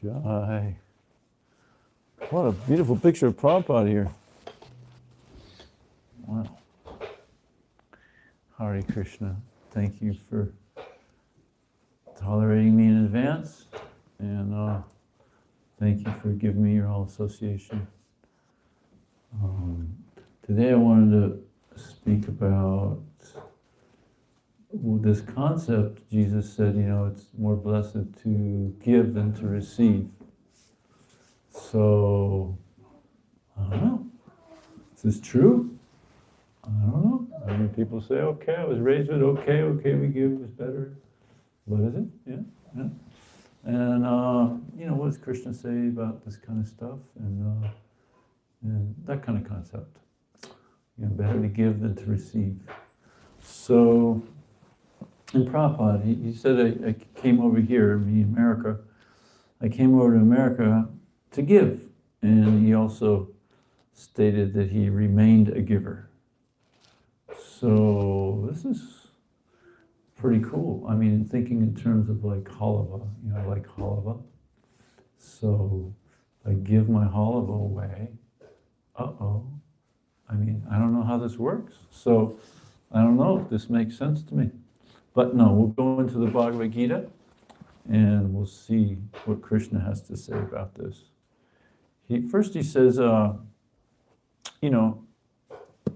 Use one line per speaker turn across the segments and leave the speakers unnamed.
Jai. What a beautiful picture of Prabhupada here. Wow. Hare Krishna. Thank you for tolerating me in advance, and thank you for giving me your whole association. Today I wanted to speak about this concept. Jesus said, it's more blessed to give than to receive. So, I don't know. Is this true? I don't know. I mean, people say, okay, I was raised with okay, we give is better. What is it? Yeah. And, what does Krishna say about this kind of stuff? And that kind of concept. Better to give than to receive. So, in Prabhupada, he said, I came over here, America. I came over to America to give. And he also stated that he remained a giver. So, this is pretty cool. I mean, thinking in terms of like halava, I like halava. So, I give my halava away. I mean, I don't know how this works. So, I don't know if this makes sense to me. But no, we'll go into the Bhagavad Gita and we'll see what Krishna has to say about this. First he says,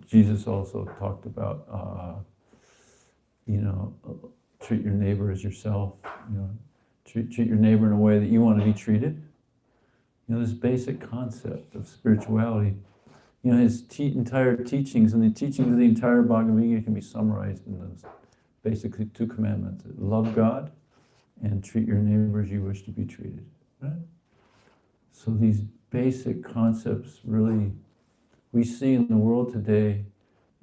Jesus also talked about, treat your neighbor as yourself, treat your neighbor in a way that you want to be treated. This basic concept of spirituality. His entire teachings and the teachings of the entire Bhagavad Gita can be summarized in those basically two commandments. Love God and treat your neighbor as you wish to be treated. Right? So these basic concepts really we see in the world today,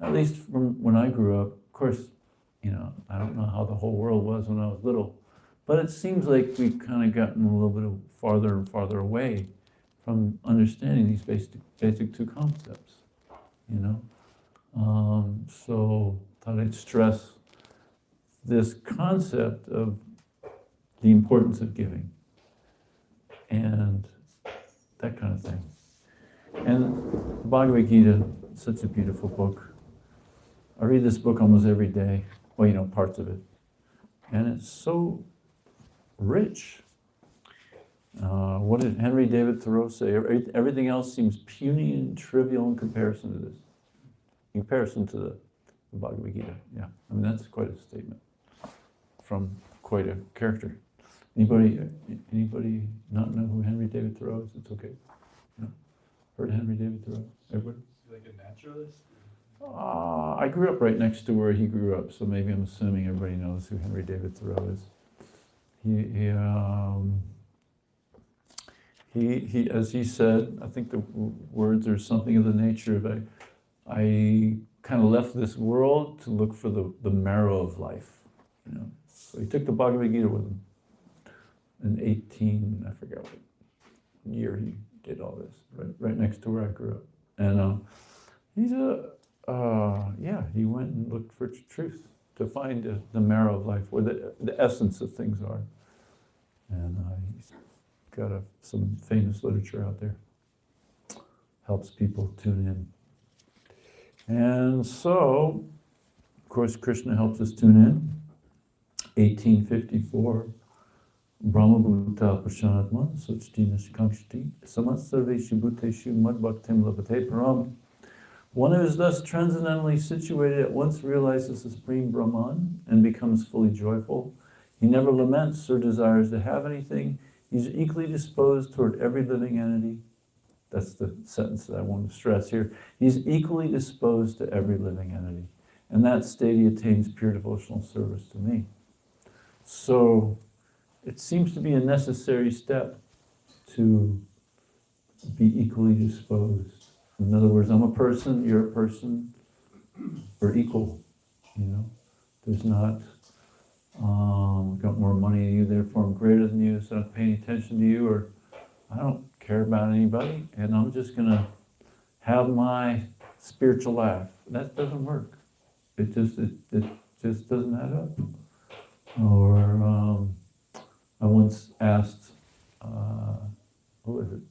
at least from when I grew up. Of course, I don't know how the whole world was when I was little, but it seems like we've kind of gotten a little bit farther and farther away from understanding these basic two concepts, So thought I'd stress this concept of the importance of giving and that kind of thing. And Bhagavad Gita, such a beautiful book. I read this book almost every day, parts of it. And it's so rich. What did Henry David Thoreau say? Everything else seems puny and trivial in comparison to this. In comparison to the Bhagavad Gita. Yeah, I mean, that's quite a statement from quite a character. Anybody not know who Henry David Thoreau is? It's okay. Heard of Henry David Thoreau? Everybody?
Is he like a naturalist?
I grew up right next to where he grew up, so maybe I'm assuming everybody knows who Henry David Thoreau is. He as he said, I think the words are something of the nature of I kind of left this world to look for the marrow of life. So he took the Bhagavad Gita with him in I forget what year he did all this, right next to where I grew up. And he's and looked for truth, to find the marrow of life, where the essence of things are. And he's got some famous literature out there. Helps people tune in. And so, of course, Krishna helps us tune in. 1854, Brahma Bhuta Prashanatma, Suchtina Shikankshti, Samatsarveshu Bhuteshu Madbhaktim Labhate Param. One who is thus transcendently situated at once realizes the Supreme Brahman and becomes fully joyful. He never laments or desires to have anything. He's equally disposed toward every living entity. That's the sentence that I want to stress here. He's equally disposed to every living entity. And that state he attains pure devotional service to me. So it seems to be a necessary step to be equally disposed. In other words, I'm a person, you're a person, we're equal, you know. There's not, I've got more money than you, therefore I'm greater than you, so I'm not paying attention to you, or I don't care about anybody, and I'm just gonna have my spiritual life. That doesn't work. It just doesn't add up. Or I once asked, who was it?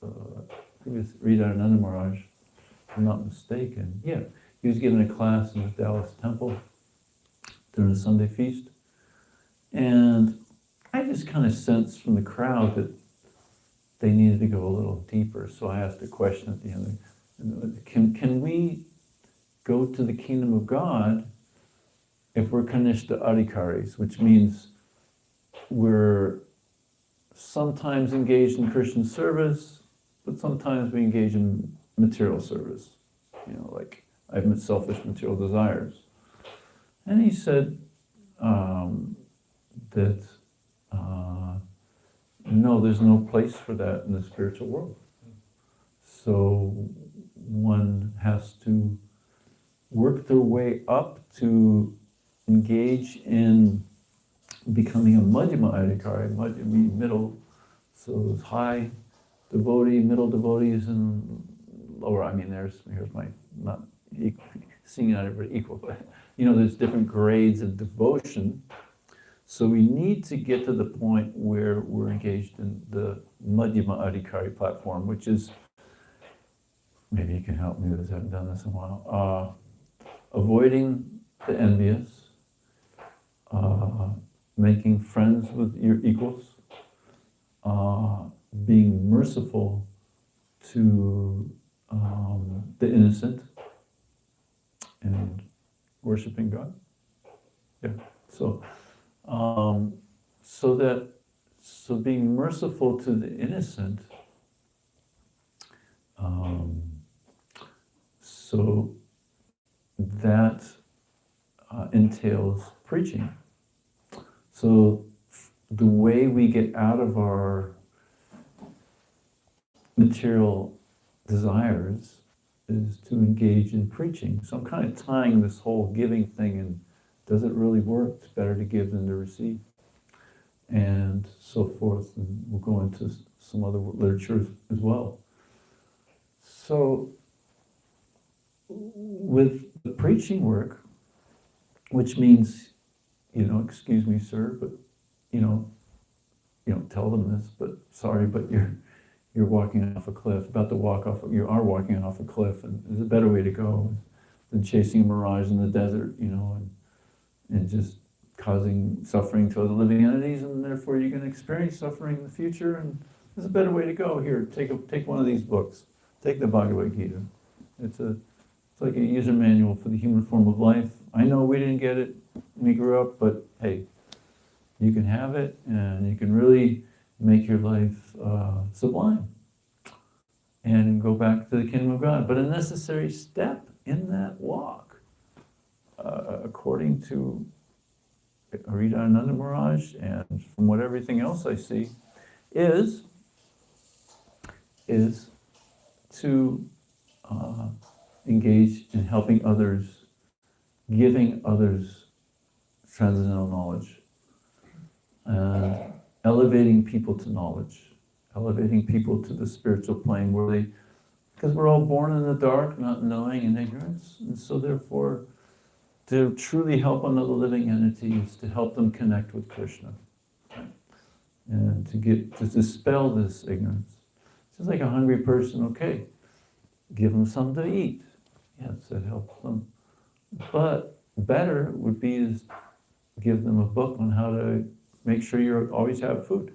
I think it was Rita Ananda Maharaj, if I'm not mistaken. Yeah, he was giving a class in the Dallas Temple during a Sunday feast. And I just kind of sensed from the crowd that they needed to go a little deeper. So I asked a question at the end. Can we go to the kingdom of God if we're Kanishta Adhikaris, which means we're sometimes engaged in Christian service, but sometimes we engage in material service. You know, like I have selfish material desires. And he said that no, there's no place for that in the spiritual world. So one has to work their way up to engage in becoming a Madhyama Adhikari. Madhyama means middle, so there's high devotee, middle devotees, and lower. I mean, here's my, not seeing everybody equal, but you know, there's different grades of devotion. So we need to get to the point where we're engaged in the Madhyama Adhikari platform, which is, maybe you can help me with this, I haven't done this in a while, avoiding the envious, making friends with your equals, being merciful to the innocent, and worshiping God. Yeah, so being merciful to the innocent, so that entails preaching. So the way we get out of our material desires is to engage in preaching. So I'm kind of tying this whole giving thing in. Does it really work? It's better to give than to receive. And so forth. And we'll go into some other literature as well. So with the preaching work, which means, you know, excuse me, sir, but, you don't tell them this, but sorry, but you're walking off a cliff, about to walk off, you are walking off a cliff, and there's a better way to go than chasing a mirage in the desert, you know, and just causing suffering to other living entities, and therefore you're going to experience suffering in the future, and there's a better way to go. Here, take one of these books. Take the Bhagavad Gita. It's like a user manual for the human form of life. I know we didn't get it when we grew up, but hey, you can have it, and you can really make your life sublime and go back to the kingdom of God. But a necessary step in that walk, according to Arita Ananda Maharaj, and from what everything else I see, is to engage in helping others, giving others transcendental knowledge, and elevating people to knowledge, elevating people to the spiritual plane where because we're all born in the dark, not knowing, and ignorance, and so therefore to truly help another living entity is to help them connect with Krishna. And to dispel this ignorance. Just like a hungry person, okay, give them something to eat. Yes, that helps them. But better would be to give them a book on how to make sure you always have food.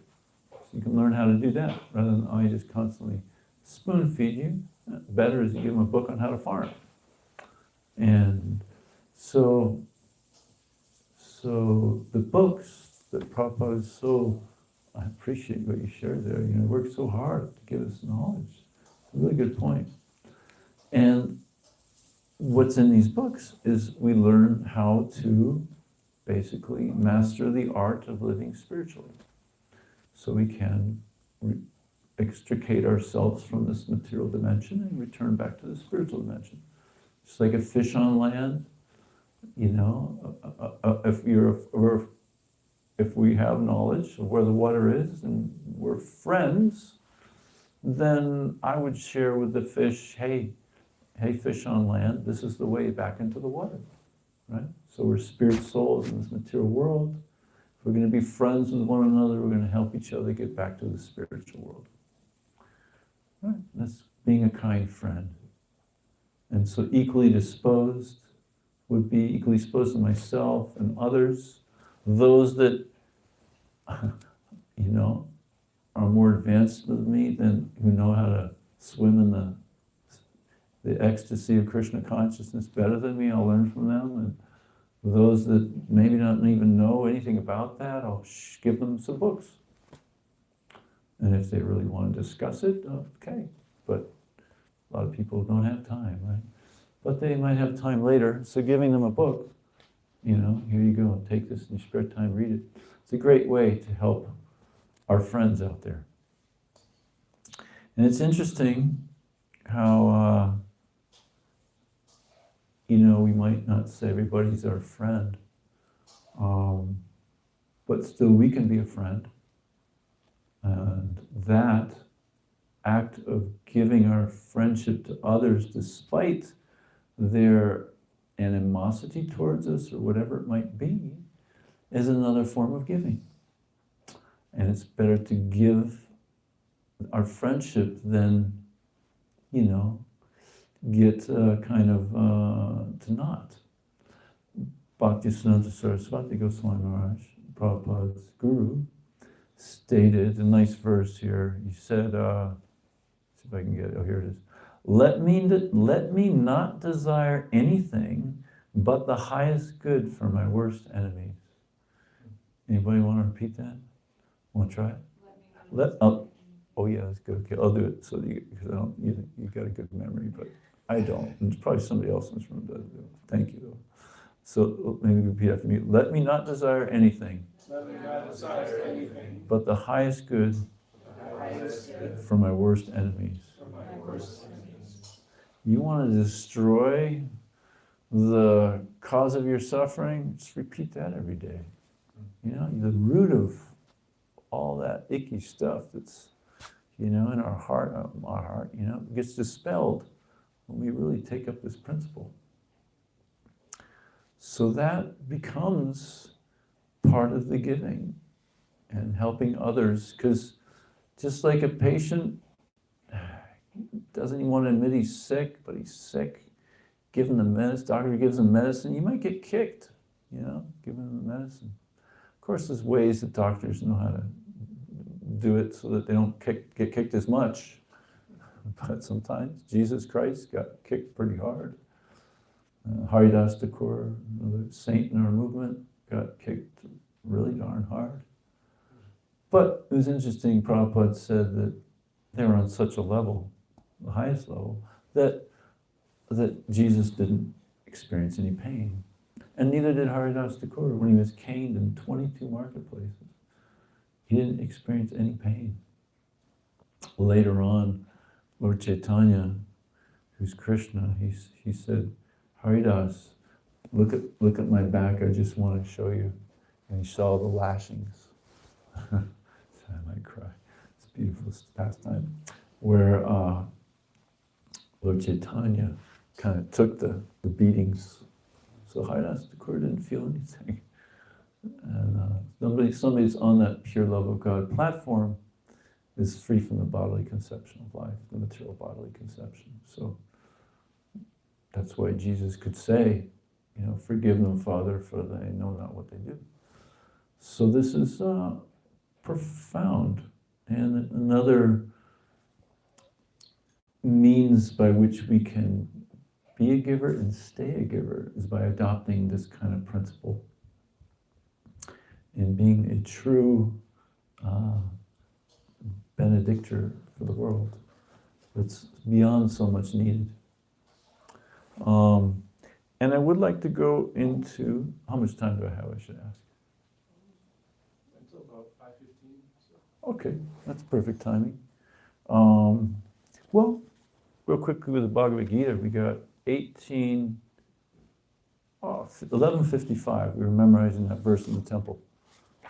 So you can learn how to do that, rather than I just constantly spoon feed you. Better is to give them a book on how to farm. And so the books that Prabhupada is so, I appreciate what you shared there. He worked so hard to give us knowledge. It's a really good point. And what's in these books is we learn how to basically master the art of living spiritually. So we can extricate ourselves from this material dimension and return back to the spiritual dimension. Just like a fish on land, if we have knowledge of where the water is and we're friends, then I would share with the fish, hey fish on land, this is the way back into the water, right? So we're spirit souls in this material world. If we're going to be friends with one another, we're going to help each other get back to the spiritual world. Right? That's being a kind friend. And so equally disposed would be equally disposed to myself and others, those that, are more advanced than me, who know how to swim in the ecstasy of Krishna consciousness better than me, I'll learn from them. And those that maybe don't even know anything about that, I'll give them some books. And if they really want to discuss it, okay. But a lot of people don't have time, right? But they might have time later, so giving them a book, here you go, take this in your spare time, read it. It's a great way to help our friends out there. And it's interesting how, we might not say everybody's our friend, but still we can be a friend. And that act of giving our friendship to others despite their animosity towards us or whatever it might be is another form of giving. And it's better to give our friendship than, get to not. Bhaktisiddhanta Saraswati Goswami Maharaj, Prabhupada's guru, stated a nice verse here. He said, see if I can get it, here it is. Let me not desire anything but the highest good for my worst enemies. Anybody want to repeat that? Want to try it? Oh yeah, that's good. Okay, I'll do it. So because you got a good memory, but I don't. And it's probably somebody else in this room does. Thank you though. So maybe repeat after me. Let me not desire anything.
Let me not desire anything
but the highest good for my worst enemies. You want to destroy the cause of your suffering? Just repeat that every day. The root of all that icky stuff that's, in our heart, gets dispelled when we really take up this principle. So that becomes part of the giving and helping others, because just like a patient doesn't even want to admit he's sick, but he's sick, give him the medicine, doctor gives him medicine, you might get kicked, give him the medicine. Of course, there's ways that doctors know how to do it so that they don't get kicked as much, but sometimes Jesus Christ got kicked pretty hard. Haridas Thakur, another saint in our movement, got kicked really darn hard. But it was interesting, Prabhupada said that they were on such a level, the highest level, that Jesus didn't experience any pain. And neither did Haridas Thakur when he was caned in 22 marketplaces. He didn't experience any pain. Later on, Lord Chaitanya, who's Krishna, he said, Haridas, look at my back, I just want to show you. And he saw the lashings. I might cry. It's a beautiful pastime. Where Lord Chaitanya kind of took the beatings So Harinasa Thakur didn't feel anything. And somebody's on that pure love of God platform is free from the bodily conception of life, the material bodily conception. So that's why Jesus could say, forgive them, Father, for they know not what they do. So this is profound. And another means by which we can be a giver and stay a giver is by adopting this kind of principle and being a true benedictor for the world. It's beyond so much needed. And I would like to go into, how much time do I have, I should ask?
Until about 5:15.
Okay, that's perfect timing. Well, real quickly with the Bhagavad Gita, we got 11:55. We were memorizing that verse in the temple.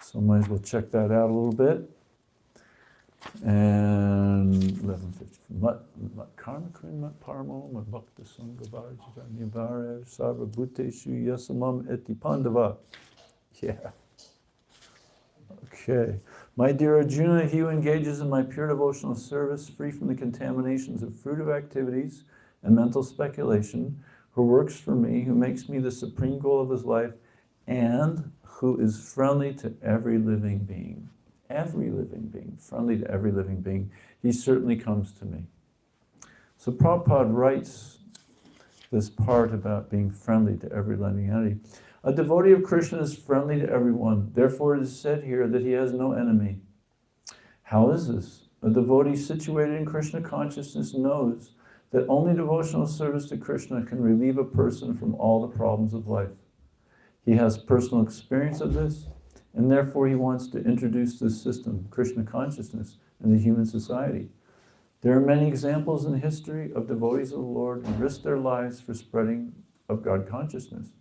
So might as well check that out a little bit. And 11:50. Mat karma krin mat paramo mat bhakta sangha bhajita nivare sarva bhuteshu yasamam eti pandava. Yeah. Okay. My dear Arjuna, he who engages in my pure devotional service, free from the contaminations of fruitive activities and mental speculation, who works for me, who makes me the supreme goal of his life, and who is friendly to every living being. Every living being, friendly to every living being, he certainly comes to me. So Prabhupada writes this part about being friendly to every living entity. A devotee of Krishna is friendly to everyone. Therefore it is said here that he has no enemy. How is this? A devotee situated in Krishna consciousness knows that only devotional service to Krishna can relieve a person from all the problems of life. He has personal experience of this, and therefore he wants to introduce this system, Krishna consciousness, into human society. There are many examples in history of devotees of the Lord who risked their lives for spreading of God consciousness.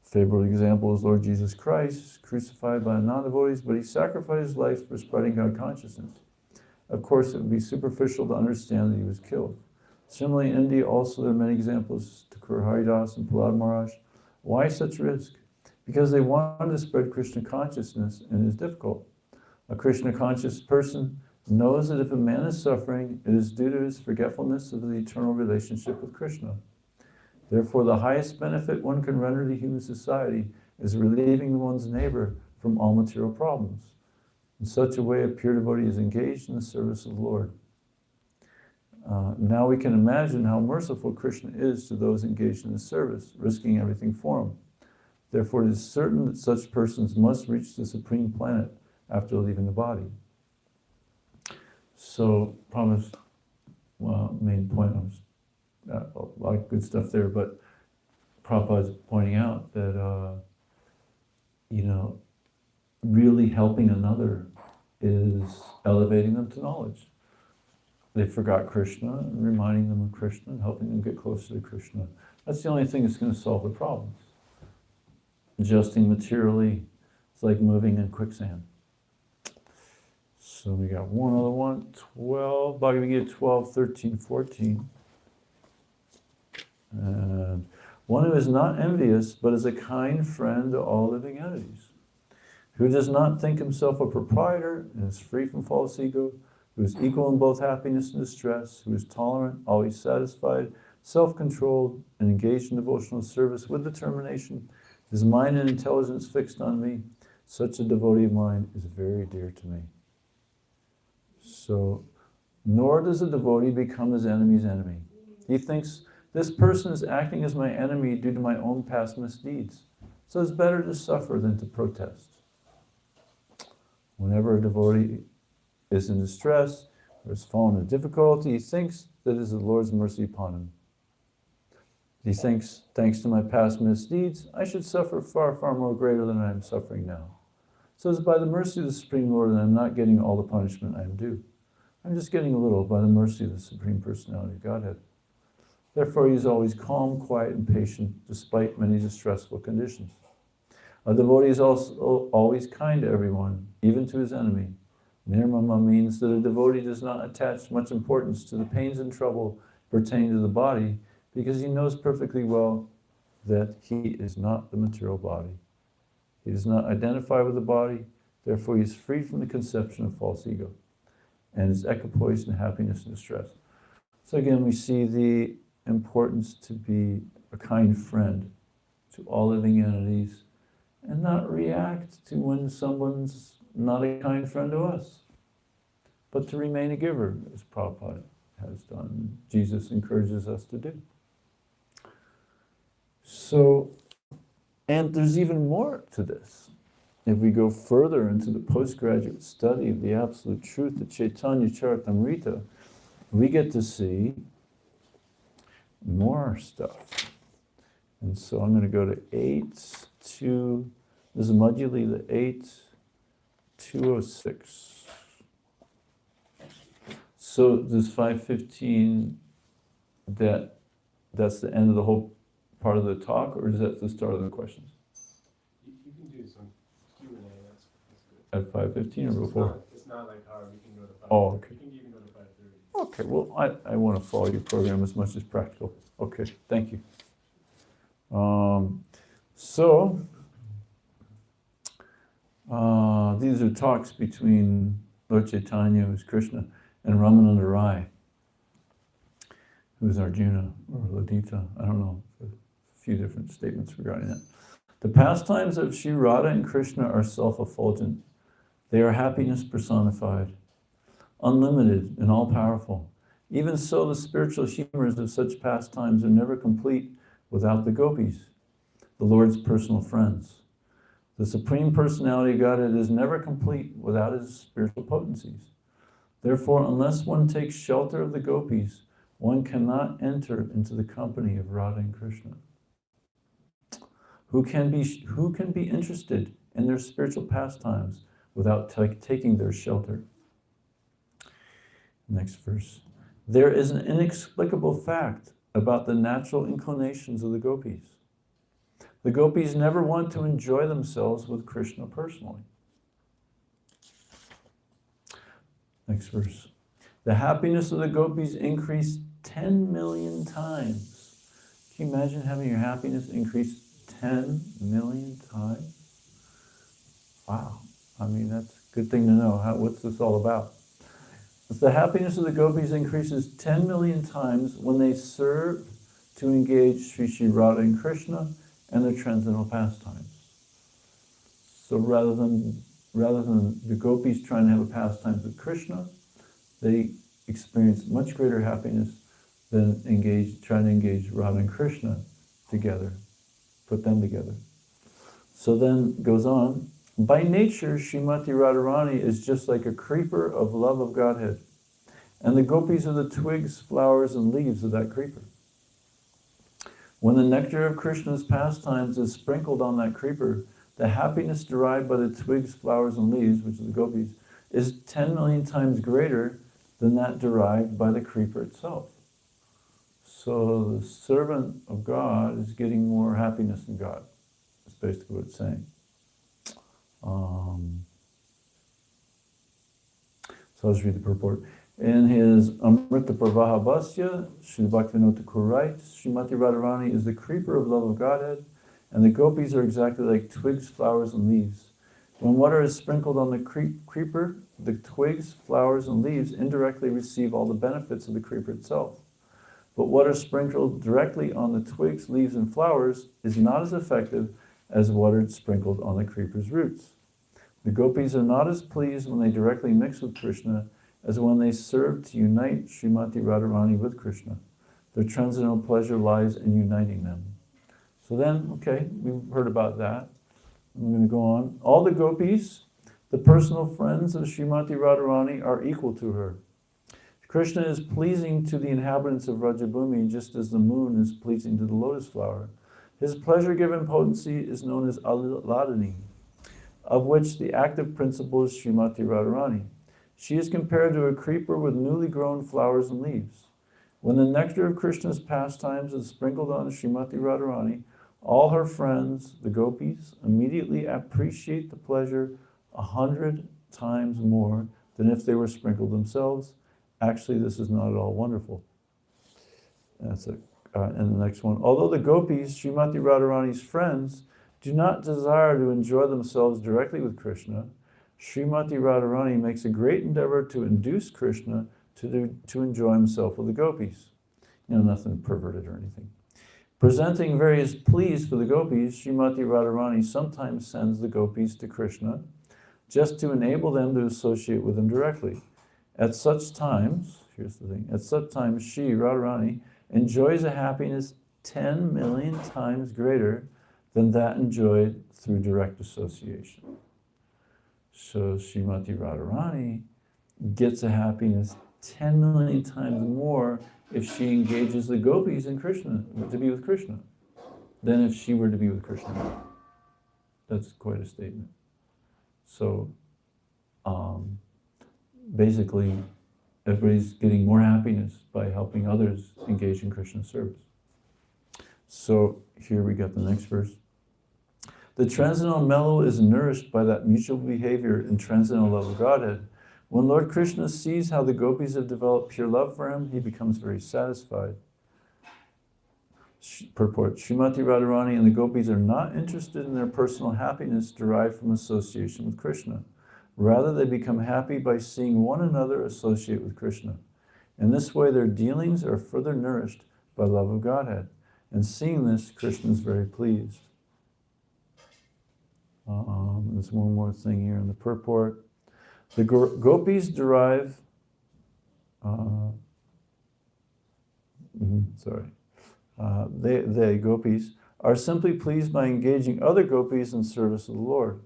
Favorite example is Lord Jesus Christ, crucified by non-devotees, but he sacrificed his life for spreading God consciousness. Of course, it would be superficial to understand that he was killed. Similarly, in India also there are many examples, Thakur Haridas and Prahlad Maharaj. Why such risk? Because they wanted to spread Krishna consciousness, and it is difficult. A Krishna conscious person knows that if a man is suffering, it is due to his forgetfulness of the eternal relationship with Krishna. Therefore, the highest benefit one can render to human society is relieving one's neighbor from all material problems. In such a way, a pure devotee is engaged in the service of the Lord. Now we can imagine how merciful Krishna is to those engaged in his service, risking everything for him. Therefore, it is certain that such persons must reach the supreme planet after leaving the body. So, Prabhupada's main point was a lot of good stuff there, but Prabhupada's pointing out that, really helping another is elevating them to knowledge. They forgot Krishna, and reminding them of Krishna, and helping them get closer to Krishna. That's the only thing that's going to solve the problems. Adjusting materially, it's like moving in quicksand. So we got one other one, 12, Bhagavad Gita 12, 13, 14. And one who is not envious, but is a kind friend to all living entities, who does not think himself a proprietor and is free from false ego, who is equal in both happiness and distress, who is tolerant, always satisfied, self-controlled, and engaged in devotional service with determination, his mind and intelligence fixed on me, such a devotee of mine is very dear to me. So, nor does a devotee become his enemy's enemy. He thinks, this person is acting as my enemy due to my own past misdeeds, so it's better to suffer than to protest. Whenever a devotee is in distress or has fallen into difficulty, he thinks that it is the Lord's mercy upon him. He thinks, thanks to my past misdeeds, I should suffer far, far more greater than I am suffering now. So it's by the mercy of the Supreme Lord that I'm not getting all the punishment I am due. I'm just getting a little by the mercy of the Supreme Personality of Godhead. Therefore, he is always calm, quiet, and patient, despite many distressful conditions. A devotee is also always kind to everyone, even to his enemy. Nirmama means that a devotee does not attach much importance to the pains and trouble pertaining to the body, because he knows perfectly well that he is not the material body. He does not identify with the body, therefore he is free from the conception of false ego and is equipoised in happiness and distress. So again, we see the importance to be a kind friend to all living entities and not react to when someone's not a kind friend to us, but to remain a giver, as Prabhupada has done. Jesus encourages us to do. So, and there's even more to this. If we go further into the postgraduate study of the Absolute Truth, the Chaitanya Charitamrita, we get to see more stuff. And so I'm going to go to 8.2, this is Madhya Lila 8.206. So this 5.15, that's the end of the whole part of the talk, or is that the start of the questions?
You can do some Q&A, that's good.
At 5.15 or before?
It's not like hard, we can go to 5.
Oh, okay.
You can even go to 5:30.
Okay, well, I want to follow your program as much as practical. Okay, thank you. These are talks between Lord Chaitanya, who's Krishna, and Ramananda Rai, who's Arjuna, or Ladita, I don't know, a few different statements regarding that. The pastimes of Sri Radha and Krishna are self-effulgent. They are happiness personified, unlimited and all-powerful. Even so, the spiritual humors of such pastimes are never complete without the gopis, the Lord's personal friends. The Supreme Personality of Godhead is never complete without his spiritual potencies. Therefore, unless one takes shelter of the gopis, one cannot enter into the company of Radha and Krishna. Who can be interested in their spiritual pastimes without taking their shelter? Next verse. There is an inexplicable fact about the natural inclinations of the gopis. The gopis never want to enjoy themselves with Krishna personally. Next verse. The happiness of the gopis increased 10 million times. Can you imagine having your happiness increase 10 million times? Wow. I mean, that's a good thing to know. What's this all about? The happiness of the gopis increases 10 million times when they serve to engage Sri Radha and Krishna and their transcendental pastimes. So rather than the gopis trying to have a pastimes with Krishna, they experience much greater happiness than trying to engage Radha and Krishna together, put them together. So then it goes on. By nature, Srimati Radharani is just like a creeper of love of Godhead, and the gopis are the twigs, flowers, and leaves of that creeper. When the nectar of Krishna's pastimes is sprinkled on that creeper, the happiness derived by the twigs, flowers, and leaves, which are the gopis, is 10 million times greater than that derived by the creeper itself. So the servant of God is getting more happiness than God. That's basically what it's saying. So let's read the purport. In his Amrita Pravaha Bhasya, Srila Bhaktivinoda Thakur writes, Srimati Radharani is the creeper of love of Godhead, and the gopis are exactly like twigs, flowers, and leaves. When water is sprinkled on the creeper, the twigs, flowers, and leaves indirectly receive all the benefits of the creeper itself. But water sprinkled directly on the twigs, leaves, and flowers is not as effective as water sprinkled on the creeper's roots. The gopis are not as pleased when they directly mix with Krishna as when they serve to unite Srimati Radharani with Krishna. Their transcendental pleasure lies in uniting them. So then, okay, we've heard about that. I'm going to go on. All the gopis, the personal friends of Srimati Radharani, are equal to her. Krishna is pleasing to the inhabitants of Rajabhumi just as the moon is pleasing to the lotus flower. His pleasure-given potency is known as Aladani, of which the active principle is Srimati Radharani. She is compared to a creeper with newly grown flowers and leaves. When the nectar of Krishna's pastimes is sprinkled on Srimati Radharani, all her friends, the gopis, immediately appreciate the pleasure 100 times more than if they were sprinkled themselves. Actually, this is not at all wonderful. That's a and the next one, although the gopis, Srimati Radharani's friends, do not desire to enjoy themselves directly with Krishna, Srimati Radharani makes a great endeavor to induce Krishna to enjoy himself with the gopis. Nothing perverted or anything. Presenting various pleas for the gopis, Srimati Radharani sometimes sends the gopis to Krishna just to enable them to associate with him directly. At such times, here's the thing, at such times she, Radharani, enjoys a happiness 10 million times greater than that enjoyed through direct association. So Srimati Radharani gets a happiness 10 million times more if she engages the gopis in Krishna, to be with Krishna, than if she were to be with Krishna. That's quite a statement. So, basically, everybody's getting more happiness by helping others engage in Krishna service. So, here we got the next verse. The transcendental mellow is nourished by that mutual behavior and transcendental love of Godhead. When Lord Krishna sees how the gopis have developed pure love for him, he becomes very satisfied. Purport, Srimati Radharani and the gopis are not interested in their personal happiness derived from association with Krishna. Rather, they become happy by seeing one another associate with Krishna. In this way, their dealings are further nourished by love of Godhead. And seeing this, Krishna is very pleased. There's one more thing here in the purport. The gopis derive, they, gopis, are simply pleased by engaging other gopis in service of the Lord.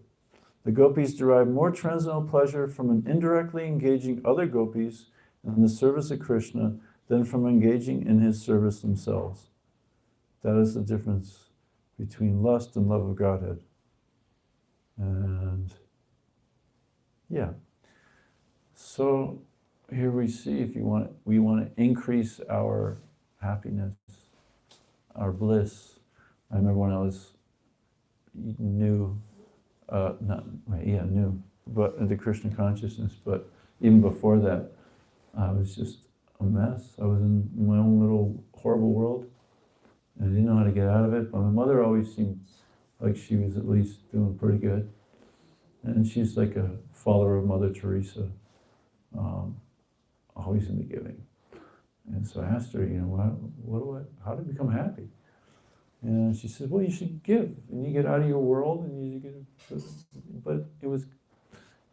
The gopis derive more transcendental pleasure from indirectly engaging other gopis in the service of Krishna than from engaging in his service themselves. That is the difference between lust and love of Godhead. And yeah. So here we see if we want to increase our happiness, our bliss. I remember when I was new, but into Krishna consciousness, but even before that, I was just a mess. I was in my own little horrible world, and I didn't know how to get out of it, but my mother always seemed like she was at least doing pretty good. And she's like a follower of Mother Teresa, always in the giving. And so I asked her, how to become happy? And she said, well, you should give, and you get out of your world, and you get. But it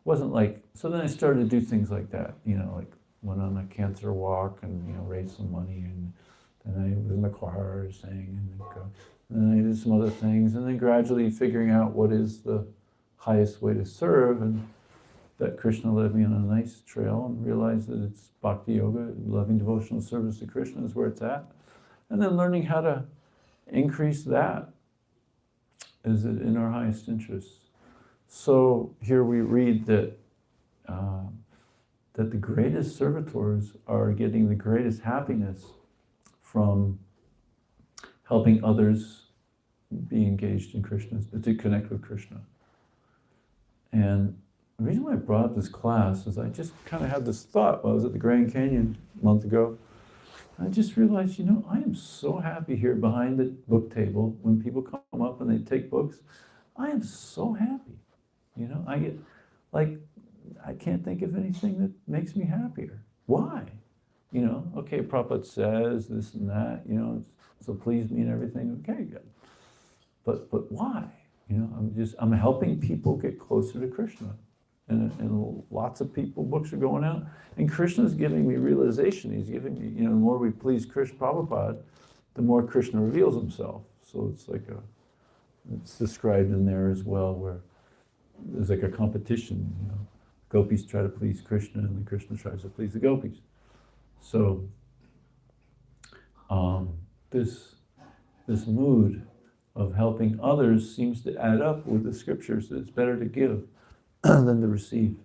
wasn't like. So then I started to do things like that, like went on a cancer walk and raised some money, and then I was in the choir singing, and then I did some other things, and then gradually figuring out what is the highest way to serve, and that Krishna led me on a nice trail and realized that it's bhakti yoga, loving devotional service to Krishna is where it's at. And then learning how to increase that is in our highest interest. So here we read that the greatest servitors are getting the greatest happiness from helping others be engaged in Krishna, to connect with Krishna. And the reason why I brought up this class is I just kind of had this thought while I was at the Grand Canyon a month ago. I just realized, I am so happy here behind the book table when people come up and they take books. I am so happy. I get, I can't think of anything that makes me happier. Why? Okay, Prabhupada says this and that, so please me and everything. Okay, good. But why? I'm helping people get closer to Krishna. And lots of books are going out. And Krishna's giving me realization. He's giving me, the more we please Krishna Prabhupada, the more Krishna reveals himself. So it's described in there as well, where there's like a competition, Gopis try to please Krishna, and then Krishna tries to please the gopis. So this mood of helping others seems to add up with the scriptures that it's better to give than to receive.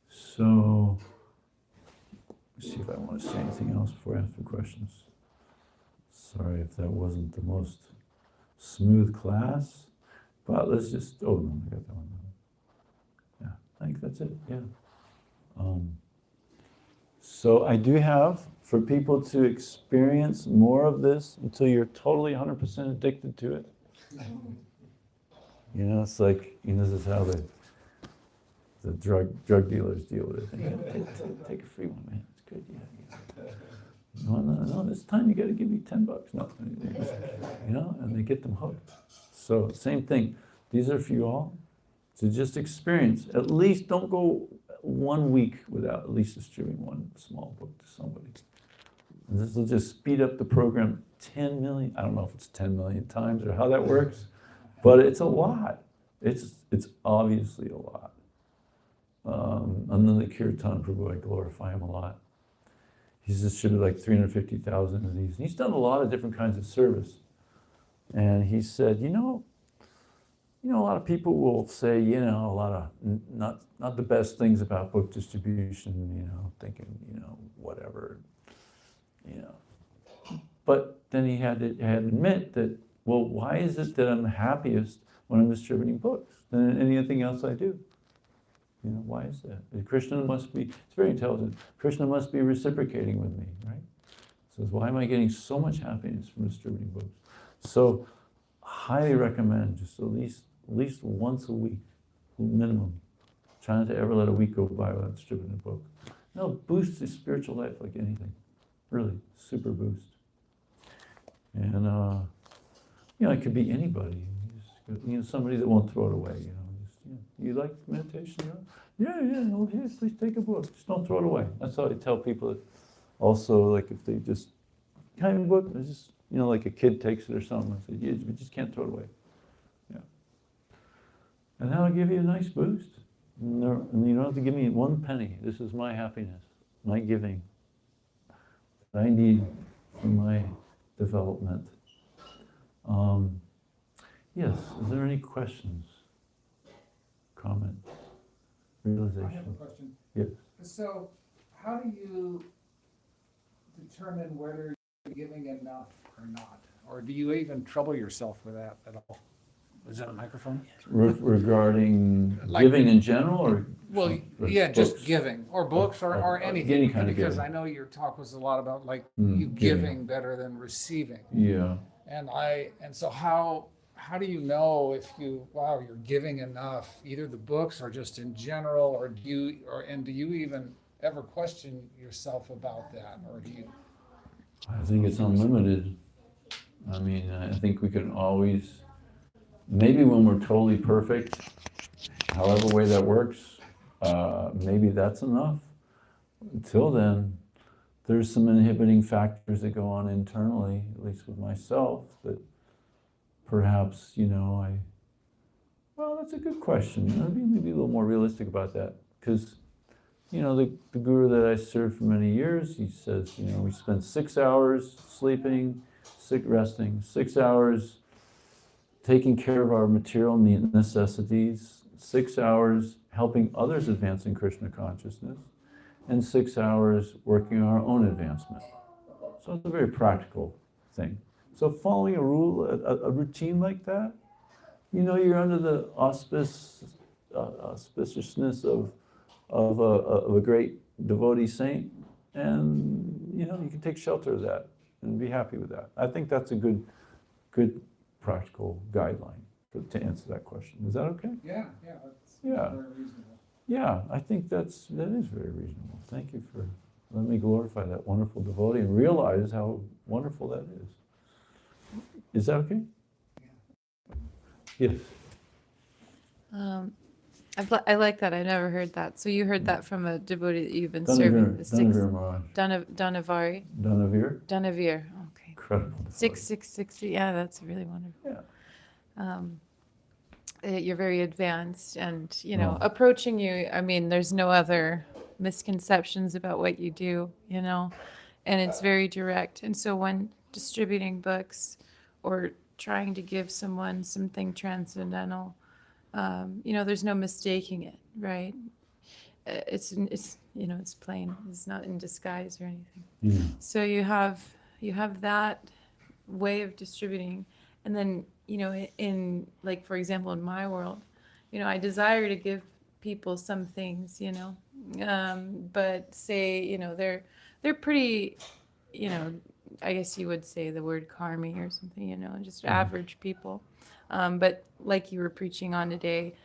So, let's see if I want to say anything else before I ask for questions. Sorry if that wasn't the most smooth class, but let's just, I got that one. Yeah, I think that's it, yeah. So I do have, for people to experience more of this until you're totally 100% addicted to it. You know, it's like, you know, this is how the drug dealers deal with it. Take a free one, man. It's good. Yeah. No, this time you got to give me $10. No, you know, and they get them hooked. So same thing. These are for you all to just experience. At least don't go 1 week without at least distributing one small book to somebody. And this will just speed up the program 10 million. I don't know if it's 10 million times or how that works, but it's a lot. It's obviously a lot. And then the Kirtan Prabhu, I glorify him a lot. He's distributed like 350,000 of these. He's done a lot of different kinds of service. And he said, you know, a lot of people will say, you know, a lot of not the best things about book distribution, you know, thinking, you know, whatever, you know. But then he had to admit that, well, why is it that I'm the happiest when I'm distributing books than anything else I do? You know, why is that? Krishna must be, it's very intelligent, Krishna must be reciprocating with me, right? Says, why am I getting so much happiness from distributing books? So, highly recommend just at least once a week, minimum. Try not to ever let a week go by without distributing a book. No, boosts your spiritual life like anything. Really, super boost. And, you know, it could be anybody. You know, somebody that won't throw it away, you know. You like meditation? Yeah, well, here, please take a book. Just don't throw it away. That's how I tell people that also, like if they just, kind of book, it's just, you know, like a kid takes it or something. I say, yeah, we just can't throw it away. Yeah. And that'll give you a nice boost. And you don't have to give me 1 penny. This is my happiness, my giving that I need for my development. Yes, is there any questions? Comment, realization.
I have a question.
Yes.
So, how do you determine whether you're giving enough or not? Or do you even trouble yourself with that at all? Is that a microphone?
Regarding
Like-
giving in general, or?
Well,
or
yeah, just
books?
giving, or books, or anything.
Any kind of
Because
giving.
I know your talk was a lot about like
Giving.
you giving better than receiving.
Yeah.
And so how do you know if you're giving enough, either the books or just in general, or do you even ever question yourself about that, or do you?
I think it's unlimited. I mean, I think we can always, maybe when we're totally perfect, however way that works, maybe that's enough. Until then, there's some inhibiting factors that go on internally, at least with myself, that perhaps, you know, well, that's a good question. Maybe a little more realistic about that. Because, you know, the guru that I served for many years, he says, you know, we spend 6 hours sleeping, resting, 6 hours taking care of our material necessities, 6 hours helping others advance in Krishna consciousness, and 6 hours working on our own advancement. So it's a very practical thing. So following a rule, a routine like that, you know, you're under the auspiciousness of a great devotee saint, and you know, you can take shelter of that and be happy with that. I think that's a good practical guideline to answer that question. Is that okay?
Yeah, that's
Yeah.
very reasonable.
Yeah, I think that is very reasonable. Thank you for letting me glorify that wonderful devotee and realize how wonderful that is. Is that okay? Yes.
I like that. I never heard that. So you heard that from a devotee that you've been serving. The
Danavir Maharaj.
Danavari.
Danavir.
Danavir. Okay.
Incredible devotee.
660. Yeah, that's really wonderful.
Yeah.
You're very advanced, and you know,
Oh.
approaching you. I mean, there's no other misconceptions about what you do. You know, and it's very direct. And so when distributing books or trying to give someone something transcendental, you know, there's no mistaking it, right? It's you know, it's plain. It's not in disguise or anything.
Yeah.
So you have that way of distributing, and then you know, in like for example, in my world, you know, I desire to give people some things, you know, but say, they're pretty, I guess you would say the word karmi or something, just average people. But like you were preaching on today,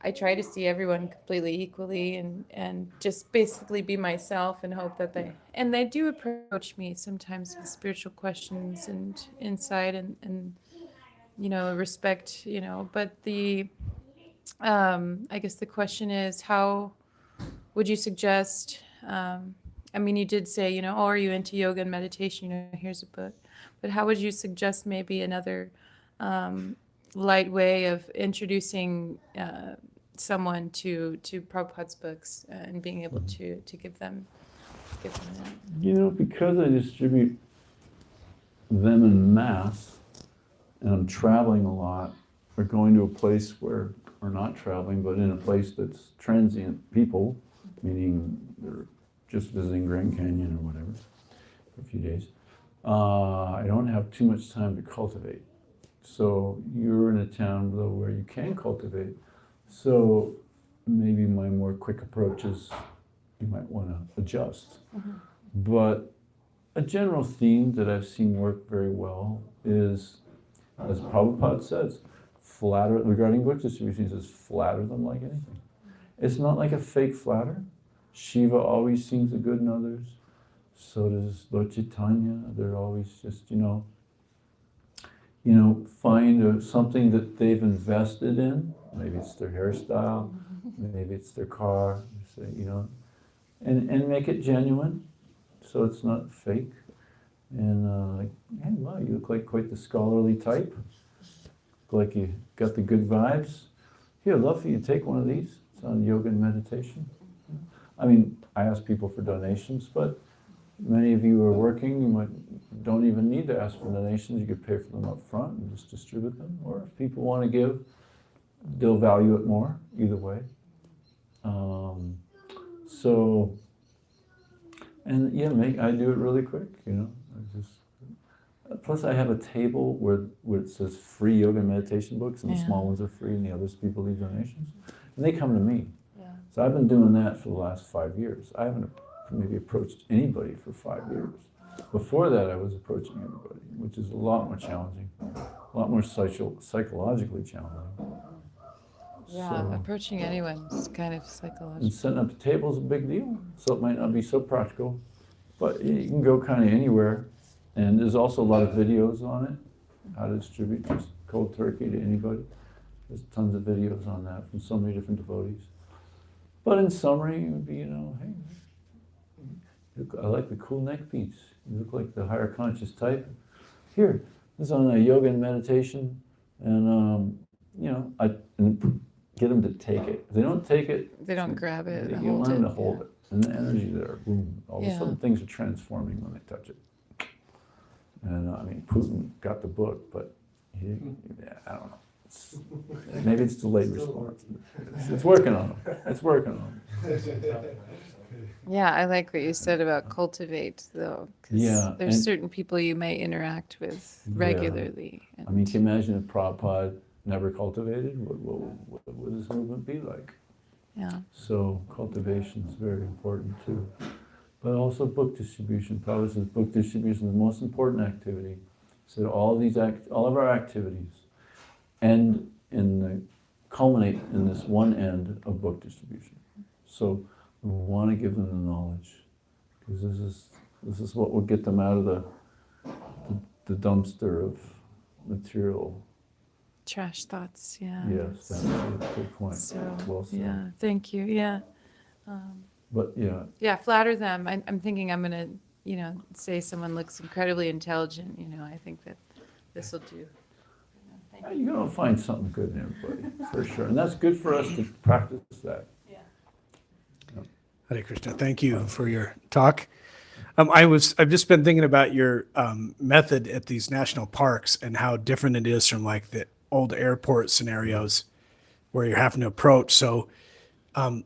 I try to see everyone completely equally and just basically be myself and hope that they do approach me sometimes with spiritual questions and insight and respect, but I guess the question is, how would you suggest, I mean, you did say, oh, are you into yoga and meditation? Here's a book. But how would you suggest maybe another light way of introducing someone to Prabhupada's books and being able to give them that?
Because I distribute them in mass, and I'm traveling a lot, or going to a place where, or not traveling, but in a place that's transient people, meaning they're just visiting Grand Canyon or whatever for a few days, I don't have too much time to cultivate. So you're in a town, though, where you can cultivate. So maybe my more quick approaches, you might want to adjust. But a general theme that I've seen work very well is, as Prabhupada says, regarding book distribution, he says, flatter them like anything. It's not like a fake flatter. Shiva always sees the good in others. So does Lord Chaitanya. They're always just, find something that they've invested in. Maybe it's their hairstyle, maybe it's their car, and make it genuine, so it's not fake. And like, hey, wow, you look like quite the scholarly type. Look like you got the good vibes. Here, I'd love for you to take one of these. It's on yoga and meditation. I mean, I ask people for donations, but many of you are working, don't even need to ask for donations. You could pay for them up front and just distribute them. Or if people want to give, they'll value it more, either way. I do it really quick, Plus I have a table where it says free yoga and meditation books, and the small ones are free, and the others people leave donations. And they come to me.
Yeah.
So I've been doing that for the last 5 years. I haven't maybe approached anybody for 5 years. Before that, I was approaching everybody, which is a lot more challenging, a lot more psychologically challenging.
Yeah,
So,
approaching anyone is kind of psychological.
and setting up a table is a big deal, so it might not be so practical, but you can go kind of anywhere. And there's also a lot of videos on it, how to distribute just cold turkey to anybody. There's tons of videos on that from so many different devotees. But in summary, it would be, hey, I like the cool neck piece. You look like the higher conscious type. Here, this is on yoga and meditation, and and get them to take it. If they don't take it,
They don't grab it.
you
Hold
want them to
it.
hold it, and the energy there, boom. All of a sudden, things are transforming when they touch it. And Putin got the book, but I don't know. Maybe it's delayed response. It's working on them. It's working on them.
Yeah, I like what you said about cultivate, though. 'Cause
Yeah,
there's
and-
certain people you may interact with regularly. And
Can you imagine if Prabhupada never cultivated? What would this movement be like?
yeah.
So cultivation is very important too. But also book distribution. Prabhupada says book distribution is the most important activity. So all of our activities culminate in this one end of book distribution. So we want to give them the knowledge, because this is what will get them out of the dumpster of material.
Trash thoughts, yeah.
Yes, that's a good point.
So,
Well said.
yeah, thank you, yeah.
But yeah,
Yeah, flatter them. I'm thinking I'm going to, say someone looks incredibly intelligent, I think that this will do. Thank you.
you're going to find something good in everybody, for sure. And that's good for us to practice that.
Hare Krishna. Thank you for your talk. I've just been thinking about your method at these national parks and how different it is from like the old airport scenarios where you're having to approach. So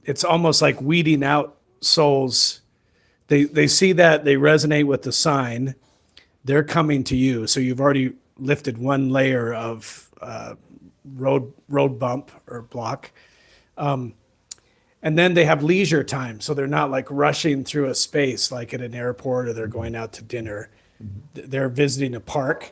it's almost like weeding out souls. They see that, they resonate with the sign, they're coming to you. So you've already lifted one layer of road bump or block. And then they have leisure time, so they're not like rushing through a space like at an airport or they're going out to dinner. They're visiting a park.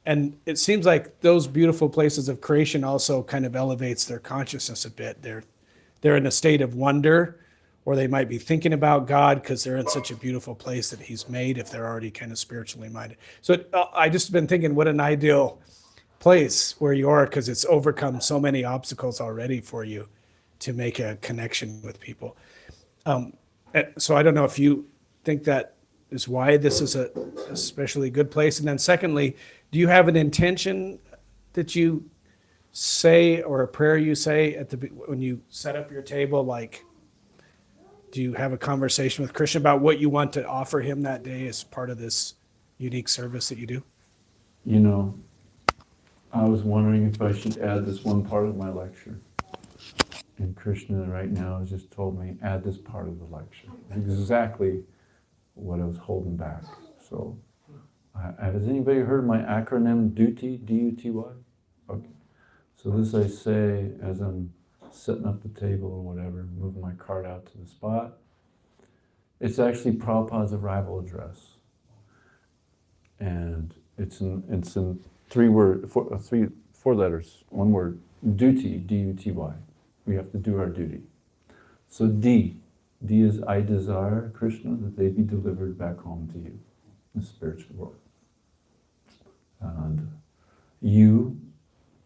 And it seems like those beautiful places of creation also kind of elevates their consciousness a bit. They're in a state of wonder, or they might be thinking about God because they're in such a beautiful place that He's made if they're already kind of spiritually minded. So I just been thinking, what an ideal place where you are, because it's overcome so many obstacles already for you to make a connection with people. So I don't know if you think that is why this is a especially good place. And then secondly, do you have an intention that you say, or a prayer you say when you set up your table? Like, do you have a conversation with Krishna about what you want to offer him that day as part of this unique service that you do?
You know, I was wondering if I should add this one part of my lecture. And Krishna right now has just told me, add this part of the lecture. Exactly what I was holding back. So, has anybody heard my acronym DUTY, D-U-T-Y? Okay. So this I say as I'm setting up the table or whatever, moving my cart out to the spot. It's actually Prabhupada's arrival address. And it's in four letters, one word, duty, D-U-T-Y. We have to do our duty. So D is I desire, Krishna, that they be delivered back home to you in the spiritual world. And you,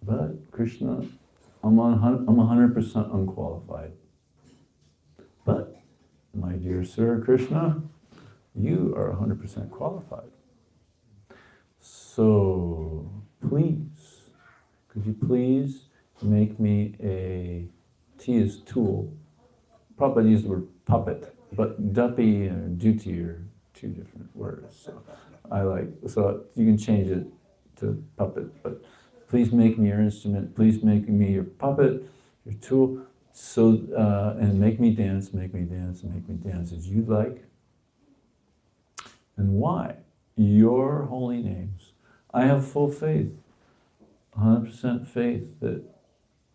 but Krishna, I'm 100% unqualified. But, my dear sir, Krishna, you are 100% qualified. So, please, could you please make me a, T is tool. Prabhupada used the word puppet, but duppy and duty are two different words. So you can change it to puppet, but please make me your instrument, please make me your puppet, your tool, so, and make me dance, and make me dance as you like. And why? Your holy names. I have full faith, 100% faith that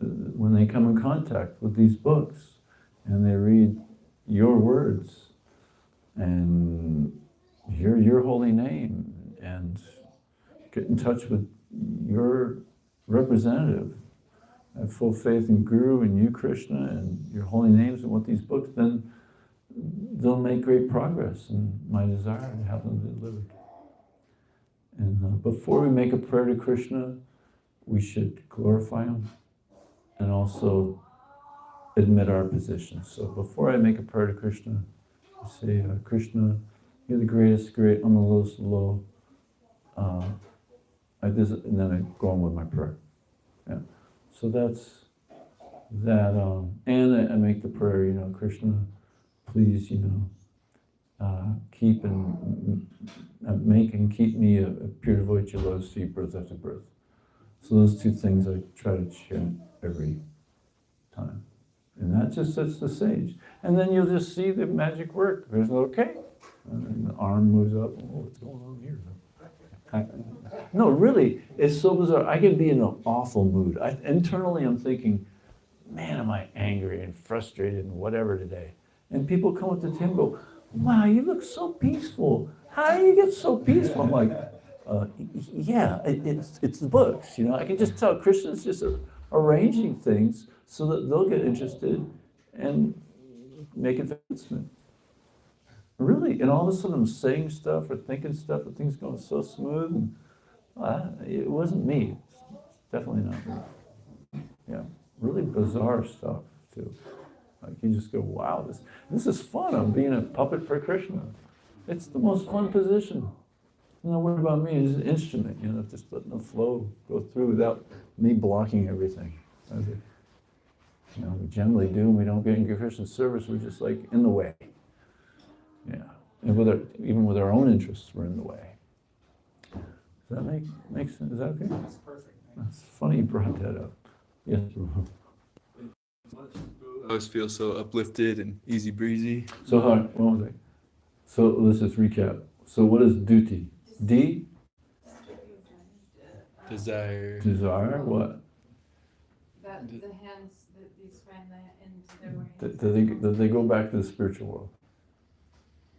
when they come in contact with these books and they read your words and hear your holy name and get in touch with your representative, I have full faith in Guru and you, Krishna, and your holy names and what these books, then they'll make great progress in my desire to have them delivered. And before we make a prayer to Krishna, we should glorify him and also admit our position. So before I make a prayer to Krishna, I say, Krishna, you're the greatest great, I'm the lowest of low. And then I go on with my prayer. Yeah. So that's that. And I make the prayer, Krishna, please, keep and make and keep me a pure devoted to your lotus feet, birth after birth. So those two things I try to chant every time. And that just sets the stage. And then you'll just see the magic work. There's okay. And then the arm moves up. Oh, what's going on here? No, really, it's so bizarre. I can be in an awful mood. Internally, I'm thinking, man, am I angry and frustrated and whatever today. And people come up to Tim and go, wow, you look so peaceful. How do you get so peaceful? I'm like, yeah, it's the books. I can just tell Krishna's just arranging things so that they'll get interested and make advancement. Really, and all of a sudden I'm saying stuff or thinking stuff, and things going so smooth. And, it wasn't me. It's definitely not me. Yeah, really bizarre stuff too. Like you just go, wow, this is fun. I'm being a puppet for Krishna. It's the most fun position. What about me as an instrument? Just letting the flow go through without me blocking everything. We generally do. We don't get into Krishna's service. We're just like in the way. Yeah, and even with our own interests, we're in the way. Does that make sense? Is that okay?
That's perfect.
That's funny you brought that up. Yes.
I always feel so uplifted and easy breezy.
So what was I? So let's just recap. So what is duty? D?
Desire.
Desire what?
That the hands that these find the into their
That they go back to the spiritual world.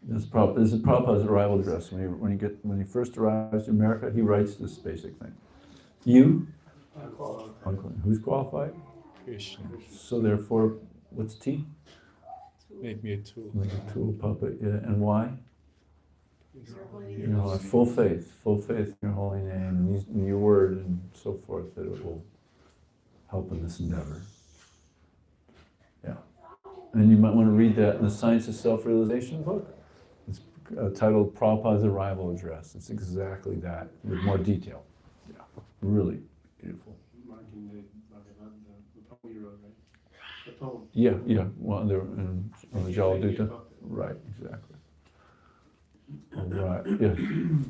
This is Prabhupada's arrival address. When he first arrives to America, he writes this basic thing. You, who's qualified?
Krishna.
So therefore, what's T?
Make me a tool.
Like a tool puppet, yeah. And why? You know, full faith in your holy name, in your word, and so forth, that it will help in this endeavor. Yeah. And you might want to read that in the Science of Self-Realization book. It's titled Prabhupada's Arrival Address. It's exactly that, with more detail. Yeah, really beautiful.
Marking the poem you wrote, right? The poem.
Yeah. Well, there on the Jaladuta. Right, exactly. Right. Yes.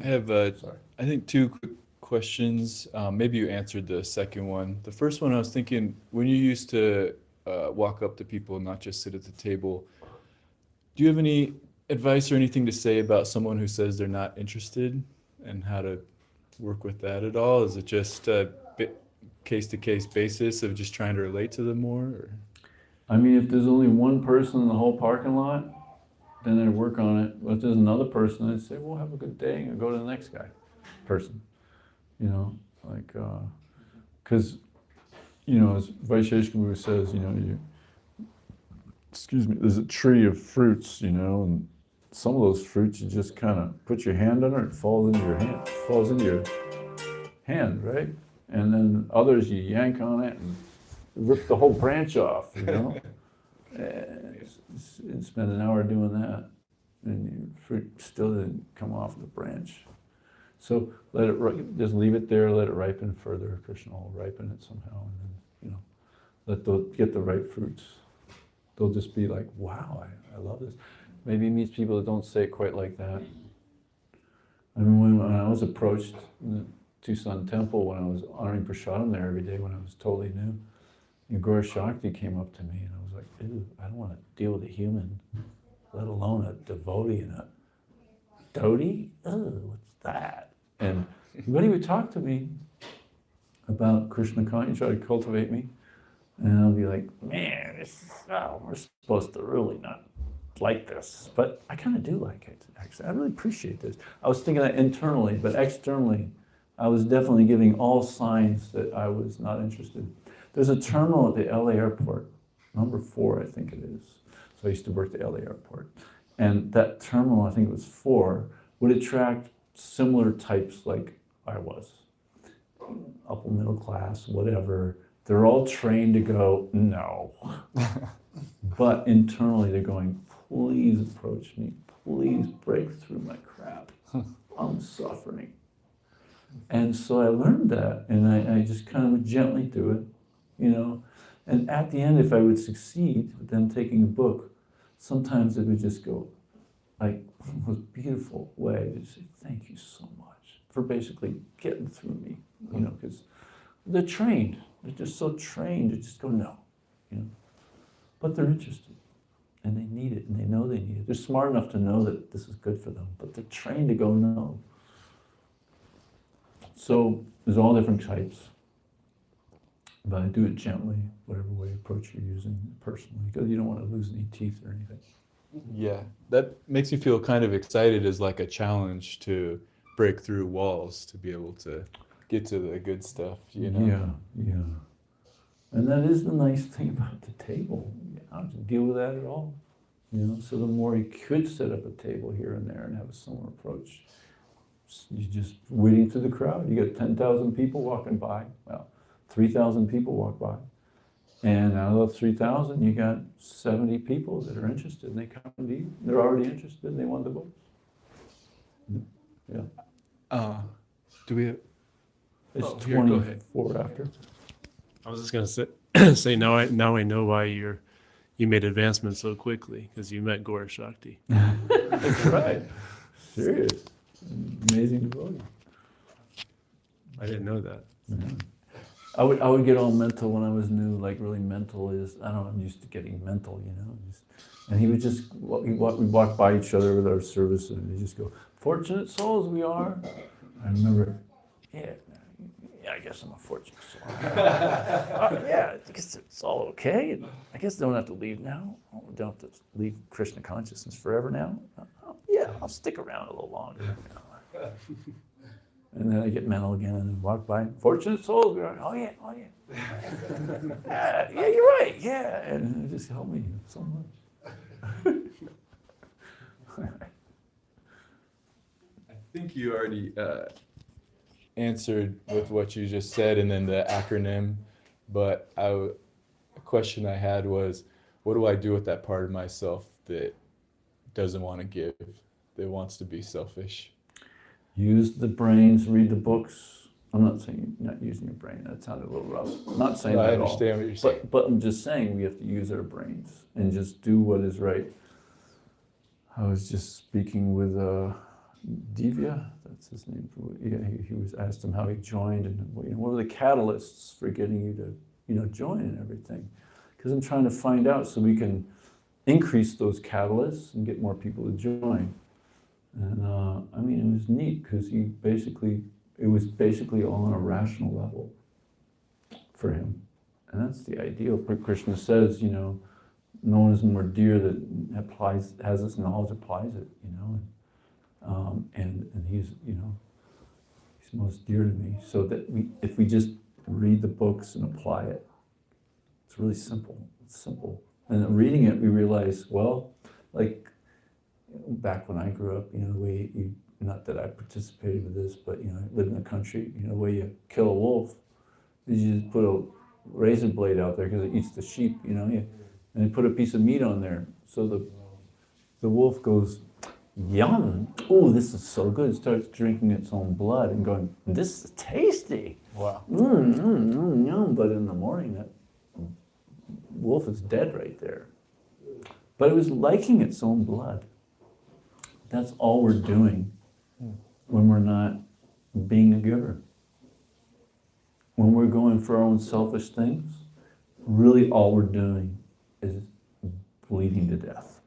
I have,
Sorry.
I think, two quick questions. Maybe you answered the second one. The first one, I was thinking, when you used to walk up to people and not just sit at the table, do you have any advice or anything to say about someone who says they're not interested, and how to work with that at all? Is it just a case-to-case basis of just trying to relate to them more? Or?
I mean, if there's only one person in the whole parking lot, then I'd work on it. But if there's another person, I'd say, well, have a good day, and go to the next person. You know, like, because, you know, as Vaisheshika Guru says, you know, there's a tree of fruits, you know, and some of those fruits you just kind of put your hand under, it falls into your hand, right? And then others you yank on it and rip the whole branch off, you know? And spend an hour doing that, and your fruit still didn't come off the branch. So just leave it there, let it ripen further. Krishna will ripen it somehow, and then, you know, get the right fruits. They'll just be like, wow, I love this. Maybe he meets people that don't say it quite like that. I mean, when I was approached in the Tucson temple, when I was honoring prasadam there every day, when I was totally new, and Gaura Shakti came up to me, and I was like, ew, I don't want to deal with a human, let alone a devotee and a dhoti? What's that? And but he would talk to me about Krishna consciousness, try to cultivate me, and I'll be like, man, we're supposed to really not like this, but I kind of do like it, actually. I really appreciate this. I was thinking that internally, but externally, I was definitely giving all signs that I was not interested. There's a terminal at the LA airport, number 4, I think it is. So I used to work at the LA airport. And that terminal, I think it was 4, would attract similar types like I was. Upper middle class, whatever. They're all trained to go, no. But internally they're going, please approach me. Please break through my crap. I'm suffering. And so I learned that, and I just kind of would gently do it, you know. And at the end, if I would succeed with them taking a book, sometimes they would just go, like, in the most beautiful way, they'd say, thank you so much for basically getting through me, you know, because they're trained. They're just so trained to just go, no, you know. But they're interested, and they need it, and they know they need it. They're smart enough to know that this is good for them, but they're trained to go, no. So there's all different types, but I do it gently, whatever way approach you're using personally, because you don't want to lose any teeth or anything.
Yeah, that makes me feel kind of excited as like a challenge to break through walls, to be able to get to the good stuff, you know?
Yeah. And that is the nice thing about the table. You don't have to deal with that at all. You know, so the more you could set up a table here and there and have a similar approach, you're just wading through the crowd. You got 10,000 people walking by. Well, 3,000 people walk by. And out of those 3,000, you got 70 people that are interested, and they come to you. They're already interested, and they want the books. Yeah.
Do we have,
It's
here, go ahead.
24 after.
I was just gonna say now I know why you made advancements so quickly, because you met Gaura Shakti.
That's right. Serious. Amazing devotee.
I didn't know that.
Yeah. I would get all mental when I was new, like really mental is, I don't know, I'm used to getting mental, you know. And he would just, we'd walk by each other with our service, and he'd just go, fortunate souls we are. I remember, yeah, yeah, I guess I'm a fortunate soul. Yeah, I guess it's all okay. I guess I don't have to leave now. I don't have to leave Krishna consciousness forever now. Yeah, I'll stick around a little longer. You know. And then I get mental again and walk by. Fortunate souls. Oh yeah, oh yeah. Yeah, you're right. Yeah, and it just helped me so much.
I think you already answered with what you just said and then the acronym, but a question I had was, what do I do with that part of myself that doesn't want to give, that wants to be selfish?
Use the brains, read the books. I'm not saying you're not using your brain. That sounded a little rough. I'm not saying
No,
that
I
at all.
understand what you're saying.
But I'm just saying we have to use our brains and just do what is right. I was just speaking with Divya, that's his name. Yeah, he was asked him how he joined and what were the catalysts for getting you to join and everything. Because I'm trying to find out so we can increase those catalysts and get more people to join. And I mean, it was neat because it was basically all on a rational level for him. And that's the ideal. Krishna says, no one is more dear that has this knowledge, applies it, and he's most dear to me. So that if we just read the books and apply it, it's really simple. It's simple. And reading it, we realize, well, like back when I grew up, the way not that I participated with this, but I lived in the country, the way you kill a wolf is you just put a razor blade out there because it eats the sheep, and you put a piece of meat on there. So the wolf goes, yum, oh, this is so good. It starts drinking its own blood and going, this is tasty.
Wow.
Yum. But in the morning, that wolf is dead right there. But it was liking its own blood. That's all we're doing when we're not being a giver. When we're going for our own selfish things, really all we're doing is bleeding to death.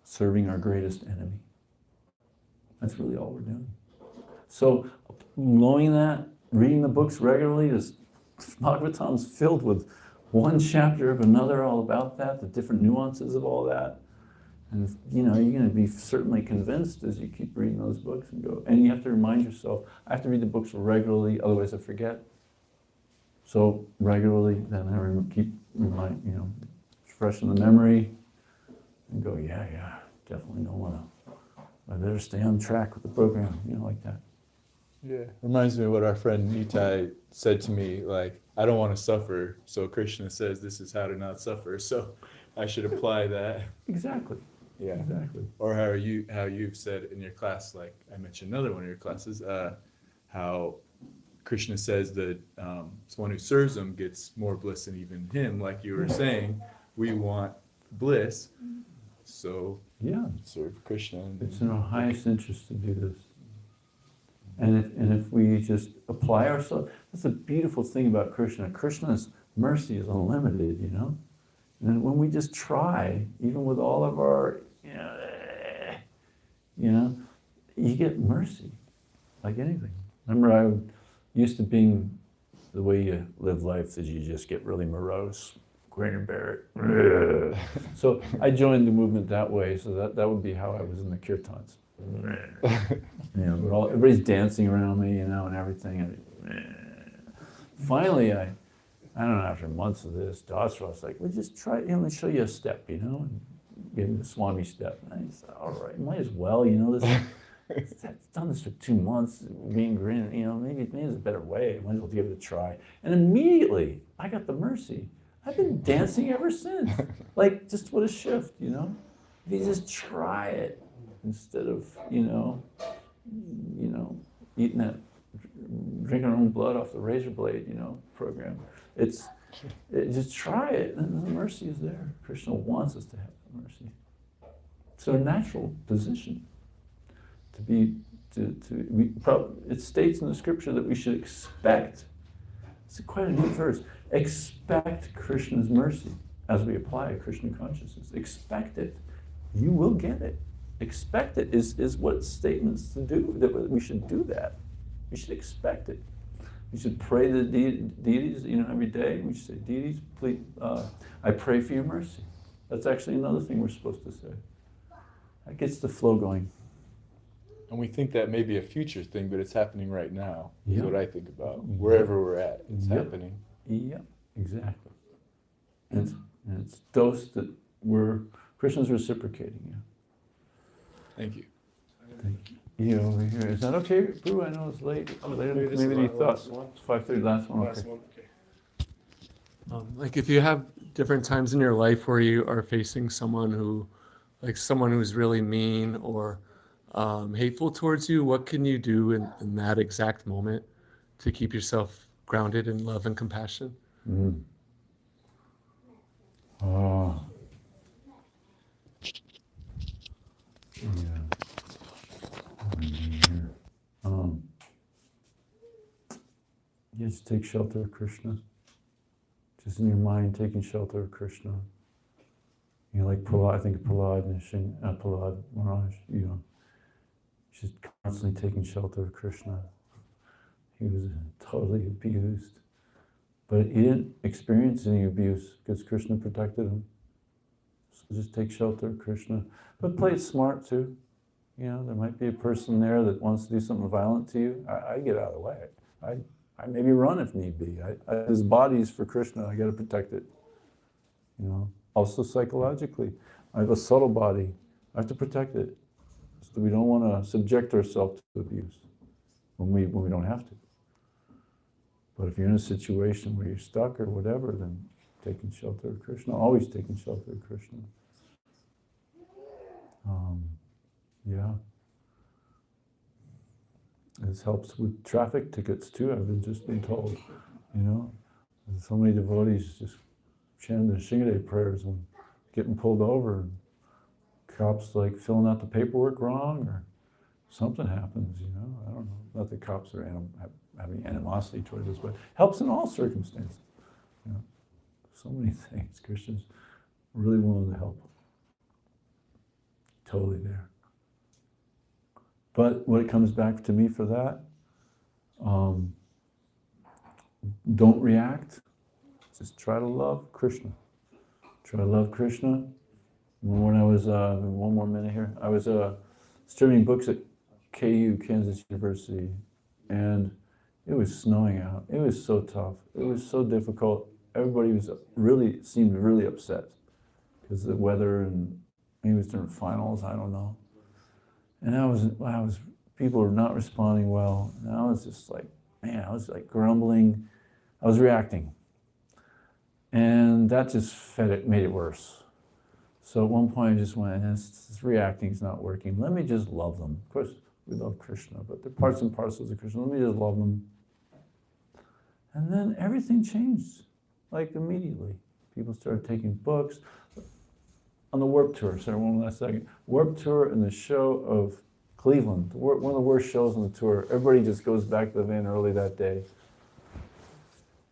Serving our greatest enemy. That's really all we're doing. So, knowing that, reading the books regularly, Bhagavatam's filled with one chapter of another all about that, the different nuances of all that. And you're going to be certainly convinced as you keep reading those books and go. And you have to remind yourself, I have to read the books regularly, otherwise I forget. So regularly, then I keep fresh in the memory, and go, yeah, definitely don't want to. I better stay on track with the program, like that.
Yeah, reminds me of what our friend Nitai said to me, like, I don't want to suffer, so Krishna says this is how to not suffer, so I should apply that.
Exactly.
Yeah.
Exactly.
Or how you've said in your class, like I mentioned another one of your classes, how Krishna says that someone who serves him gets more bliss than even him. Like you were saying, we want bliss, so serve Krishna.
It's in our highest interest to do this. And if we just apply ourselves, that's the beautiful thing about Krishna. Krishna's mercy is unlimited, And when we just try, even with all of our, you get mercy, like anything. Remember, I used to being the way you live life is you just get really morose, grin and bear it. So I joined the movement that way, so that would be how I was in the kirtans. But everybody's dancing around me, and everything. Finally, I don't know, after months of this, Dasra was like, well, just try, let me show you a step, and give me the Swami step. And I said, all right, might as well, I've done this for 2 months, being green, maybe there's a better way. I might as well give it a try. And immediately, I got the mercy. I've been dancing ever since. Like, just what a shift, If you just try it instead of, eating that, drinking our own blood off the razor blade, program. Just try it, and the mercy is there. Krishna wants us to have the mercy. It's our natural position to be. It states in the scripture that we should expect. It's quite a neat verse. Expect Krishna's mercy as we apply Krishna consciousness. Expect it. You will get it. expect it is what statements to do, that we should do that. We should expect it. We should pray to the deities, every day. We should say, deities, please, I pray for your mercy. That's actually another thing we're supposed to say. That gets the flow going.
And we think that may be a future thing, but it's happening right now, is
Yeah.
what I think about. Wherever we're at, it's
Yep.
happening.
Yeah, exactly. And it's dose that Krishna's reciprocating you.
Thank you.
Thank you over here. Is that okay, Prabhu? I know it's late.
Maybe this
Maybe
is
any
our
thoughts?
last one.
It's 5:30, last one,
Last
okay.
one, okay.
Like if you have different times in your life where you are facing someone who's really mean or hateful towards you, what can you do in that exact moment to keep yourself grounded in love and compassion?
Mm. Oh. Yeah. You just take shelter of Krishna. Just in your mind, taking shelter of Krishna. Like Prahlad, I think of Prahlad and Prahlad Maharaj, just constantly taking shelter of Krishna. He was totally abused. But he didn't experience any abuse because Krishna protected him. So just take shelter of Krishna. But play it smart too. There might be a person there that wants to do something violent to you. I get out of the way. I maybe run if need be. His body is for Krishna. I got to protect it. Also psychologically, I have a subtle body. I have to protect it. So we don't want to subject ourselves to abuse when we don't have to. But if you're in a situation where you're stuck or whatever, then taking shelter of Krishna, always taking shelter of Krishna. Yeah. This helps with traffic tickets too, I've just been told. So many devotees just chanting the Shingadeva prayers and getting pulled over, and cops filling out the paperwork wrong, or something happens, I don't know. Not that cops are having animosity towards us, but helps in all circumstances. So many things. Krishna's really willing to help. Totally there. But when it comes back to me for that, don't react. Just try to love Krishna. Try to love Krishna. When I was, one more minute here, I was distributing books at KU, Kansas University, and it was snowing out. It was so tough. It was so difficult. Everybody seemed really upset because of the weather, and maybe it was during finals, I don't know. And people were not responding well. And I was just I was grumbling. I was reacting. And that just made it worse. So at one point I just went, this reacting is not working. Let me just love them. Of course, we love Krishna, but they're parts and parcels of Krishna. Let me just love them. And then everything changed, immediately. People started taking books. On the Warped Tour, sorry, one last second. Warped Tour and the show of Cleveland, one of the worst shows on the tour. Everybody just goes back to the van early that day.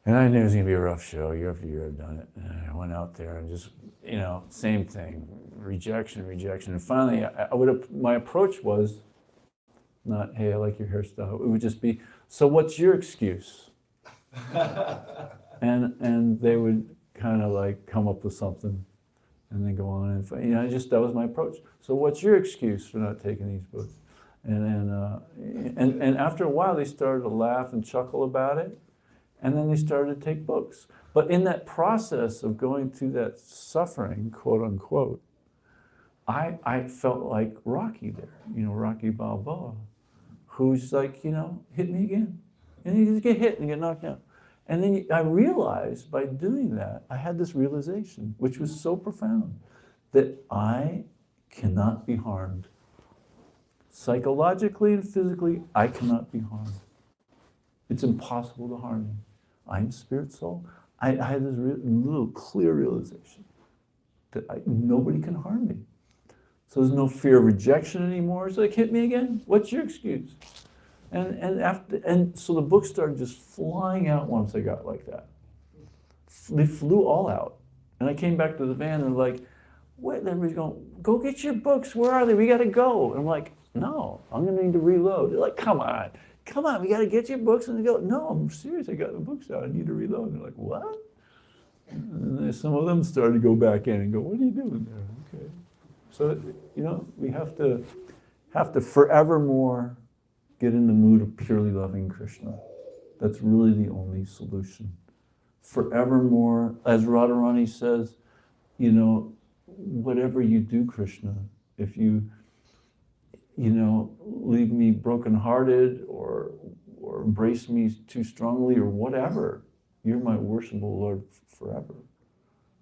And I knew it was going to be a rough show. Year after year I've done it. And I went out there and just, same thing. Rejection. And finally, my approach was not, hey, I like your hairstyle. It would just be, so what's your excuse? and they would kind of come up with something and then go on. And that was my approach. So what's your excuse for not taking these books? And after a while, they started to laugh and chuckle about it. And then they started to take books. But in that process of going through that suffering, quote unquote, I felt like Rocky there, Rocky Balboa, who's hit me again. And you just get hit and you get knocked out. And then I realized by doing that, I had this realization, which was so profound, that I cannot be harmed. Psychologically and physically, I cannot be harmed. It's impossible to harm me. I'm spirit soul. I had this little clear realization that nobody can harm me. So there's no fear of rejection anymore. It's hit me again. What's your excuse? And so the book started just flying out once I got like that. They flew all out. And I came back to the van and Wait, everybody's going, go get your books. Where are they? We got to go. And I'm like, no, I'm going to need to reload. They're like, come on, we got to get your books. And they go, no, I'm serious. I got the books out. I need to reload. And they're like, what? And then some of them started to go back in and go, what are you doing there? Okay. So, we have to forevermore get in the mood of purely loving Krishna. That's really the only solution. Forevermore, as Radharani says, whatever you do, Krishna, if you leave me brokenhearted or embrace me too strongly or whatever, you're my worshipable Lord forever.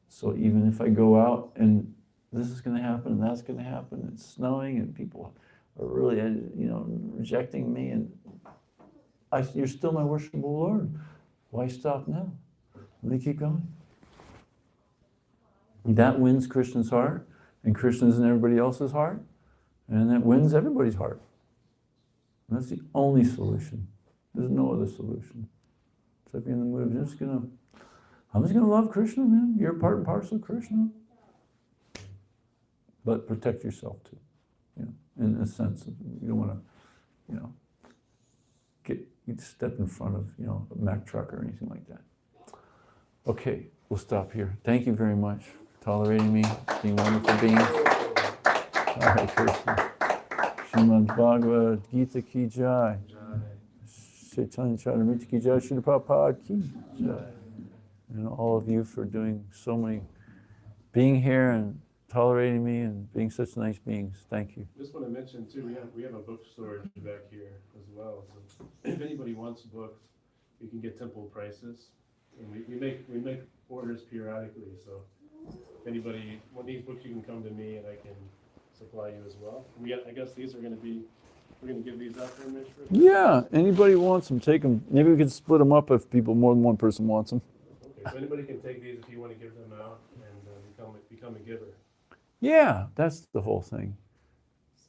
So even if I go out and this is going to happen and that's going to happen, it's snowing and people are really, rejecting me, and you're still my worshipable Lord. Why stop now? Let me keep going. That wins Krishna's heart, and Krishna's in everybody else's heart, and that wins everybody's heart. And that's the only solution. There's no other solution. So if you're in the mood of I'm just gonna love Krishna, man. You're part and parcel of Krishna. But protect yourself too. In a sense of you don't want to, you step in front of a Mack truck or anything like that. Okay, we'll stop here. Thank you very much for tolerating me, being wonderful beings. All right, Krishna. Srimad Bhagavad Gita ki jai. Chaitanya Charamrita ki jai. Srila Prabhupada ki jai. And all of you for being here and tolerating me and being such nice beings. Thank you.
Just want to mention too, we have a bookstore back here as well. So if anybody wants books, you can get temple prices. And we make orders periodically. So if anybody needs books, you can come to me and I can supply you as well. I guess these are going to be. We're going to give these out for Mishra.
Yeah. Anybody wants them, take them. Maybe we can split them up if more than one person wants them.
Okay. So anybody can take these if you want to give them out and become a giver.
Yeah, that's the whole thing.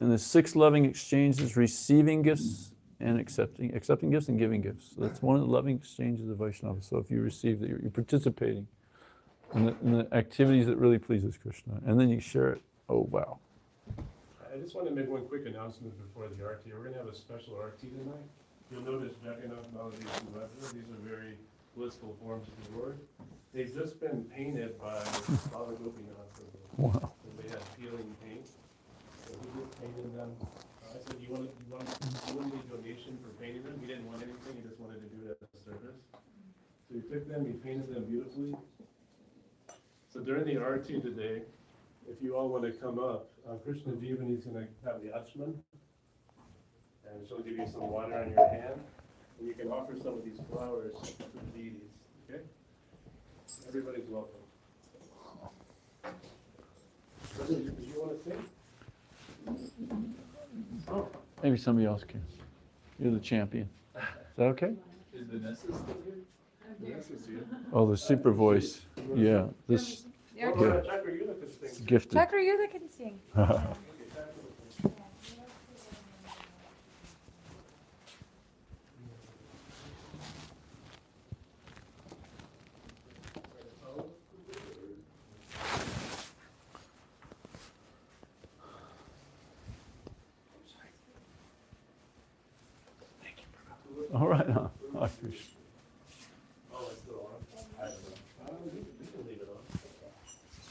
And the 6 loving exchanges: receiving gifts and accepting gifts and giving gifts. So that's one of the loving exchanges of Vaishnava. So if you receive that, you're participating in the activities that really pleases Krishna, and then you share it. Oh wow!
I just want to make one quick announcement before the arti. We're going to have a special arti tonight. You'll notice Jagannath, Maladev, and Radha. These are very blissful forms of the Lord. They've just been painted by Baba Gopinath.
Wow!
They had peeling paint. So he just painted them. I said, you want any donation for painting them? He didn't want anything. He just wanted to do it as a service. So he took them. He painted them beautifully. So during the arti today, if you all want to come up, Krishna Jivani is going to have the Achman, and she'll give you some water on your hand, and you can offer some of these flowers to the deities. Okay? Everybody's welcome. Did you want to sing? Oh.
Maybe somebody else can. You're the champion. Is that okay?
Is Vanessa still here?
Vanessa's here.
Oh, the super voice. Yeah, this
Well, Chakra, you look at this thing.
gifted.
Tucker, you're the can sing.
All right, huh? I appreciate it.
Oh, it's still on? I don't know. You can leave it on.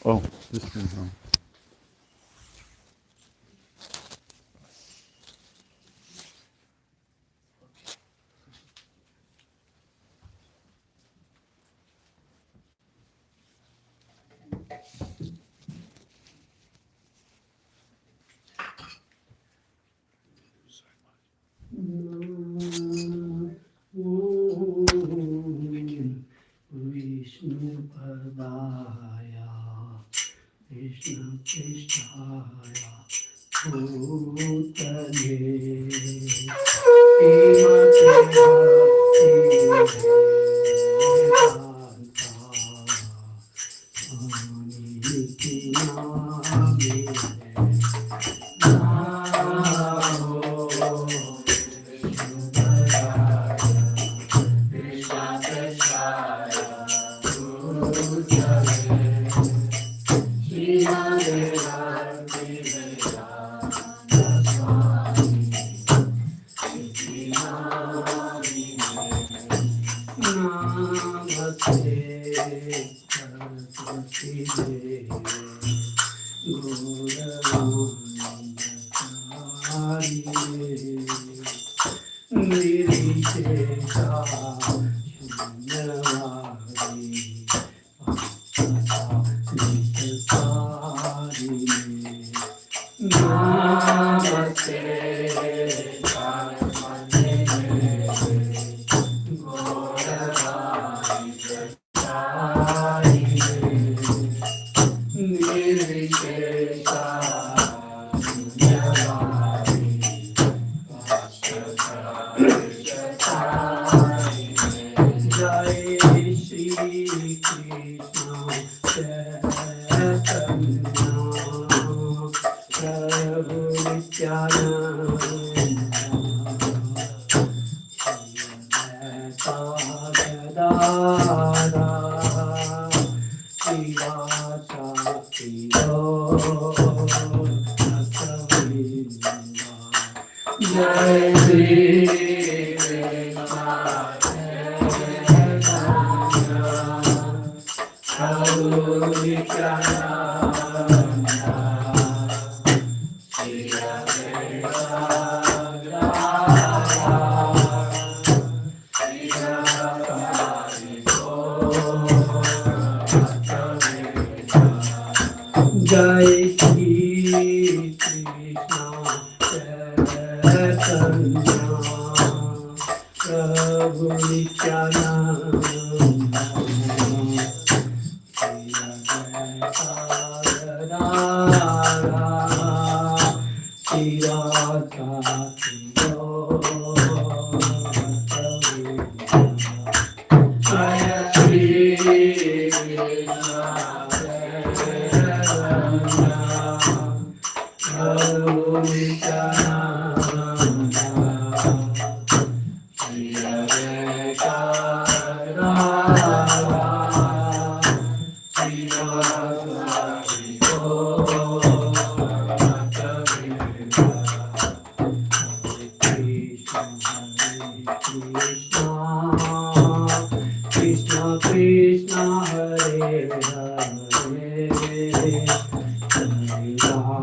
Oh, this thing's on.
Vishnu Padaya Vishnu Jai Shri Krishna Chaitanya Prabhu Nityananda Shri Advaita Gadadhara Shri Radha Jaya Shri Krishna Krishna Krishna Hare Hare Hare Ram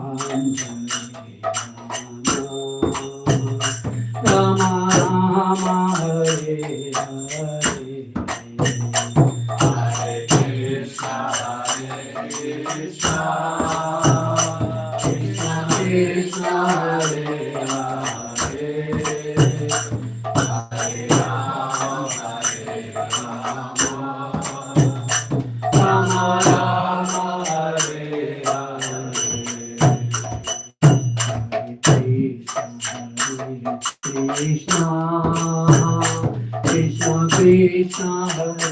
Rama Rama Hare Hare Hare Krishna Krishna Krishna Hare Hare Hare Ram Rama Rama Hare Hare Krishna Krishna Krishna Hare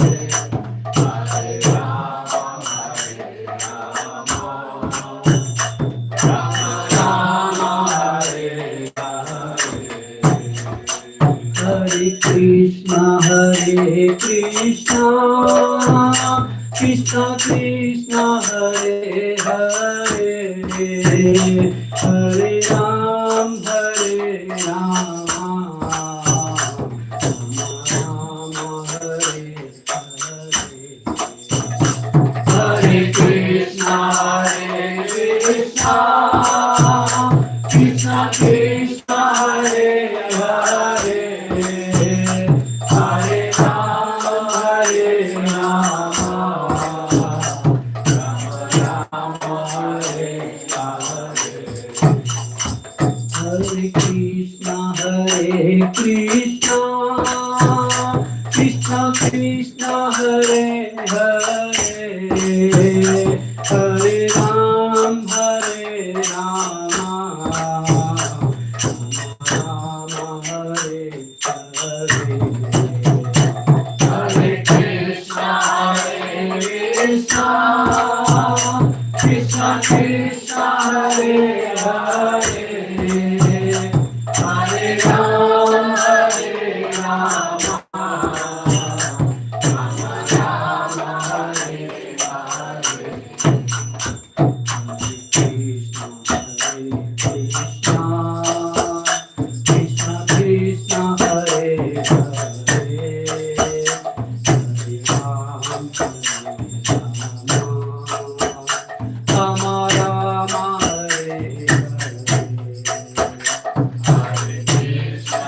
Hare Hare Ram Rama Rama Hare Hare Hare Krishna Krishna Krishna Krishna Hare Hare Hare Rama Rama Hare Hare Hare Krishna Krishna Krishna Hare Hare Hare Ram Rama Hare Hare Hare Krishna Krishna Krishna Krishna Hare Hare Hare Rama Rama Hare Hare Hare Krishna Krishna Krishna Krishna Hare Hare Hare Ram Rama Hare Hare Hare Krishna Krishna Krishna Krishna Hare Hare Hare Ram Hare Rama Rama Rama Hare Hare Krishna Hare Krishna Krishna Krishna Hare Hare Hare Ram Rama Rama Hare Hare Krishna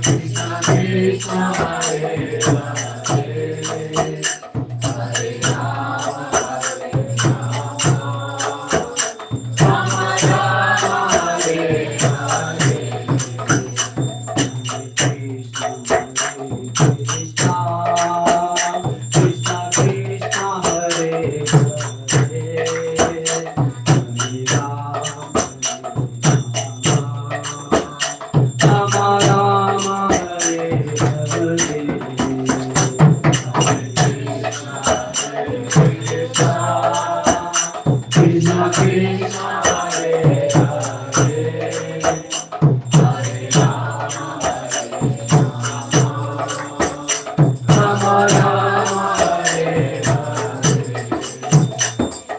Krishna Krishna Hare Hare Hare Rama Rama Rama Hare Hare Krishna Krishna Krishna Krishna Hare Hare Hare Ram Rama Rama Hare Hare Krishna Krishna Hare Hare Hare Rama Rama Rama Hare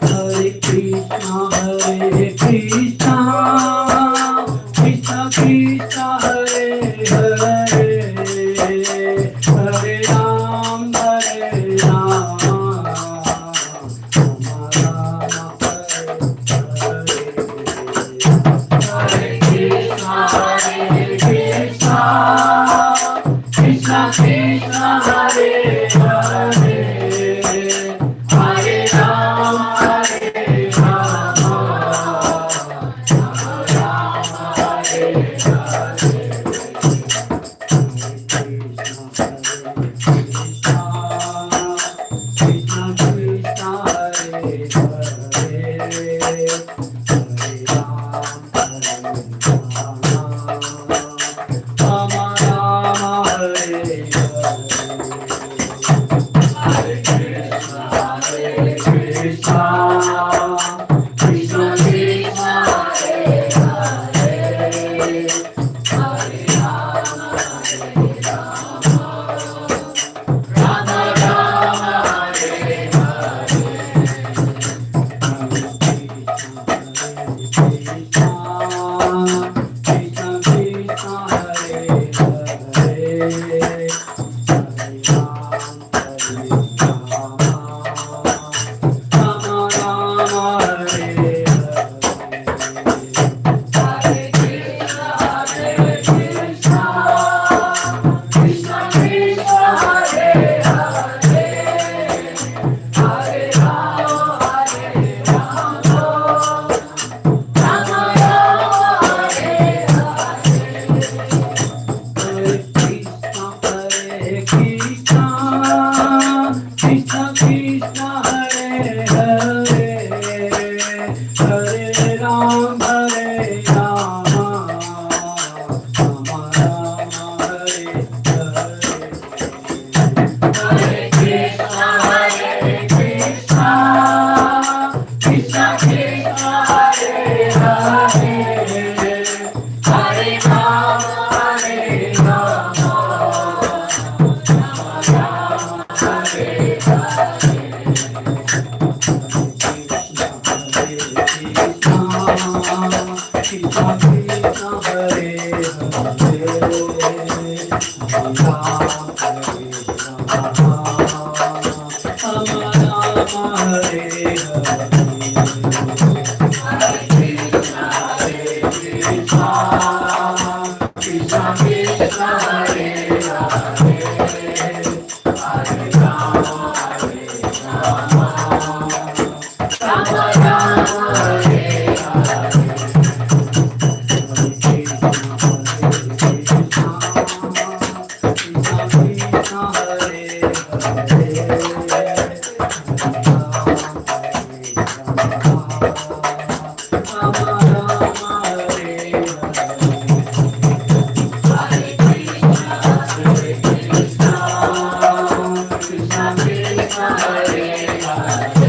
Hare Krishna Krishna Krishna Hare Hare Hare Ram Rama Rama Hare Krishna Krishna Krishna Krishna Hare Hare Hare Ram Rama Rama Hare Hare Krishna Krishna Hare Hare Hare Ram Rama Rama Hare Hare Krishna Krishna Krishna Krishna Hare Hare Hare Rama Rama Rama Hare Hare Krishna Krishna Krishna Hare Hare Hare Ram Rama Rama Hare Hare Krishna Krishna Krishna Krishna Hare Hare Hare Rama Rama Rama Hare Hare Krishna Krishna Krishna Krishna Hare Hare Hare Ram Rama Rama Rama Hare Hare Hare Krishna Krishna Krishna Krishna Hare Hare Hare Rama Rama Hare Krishna Krishna Hare Hare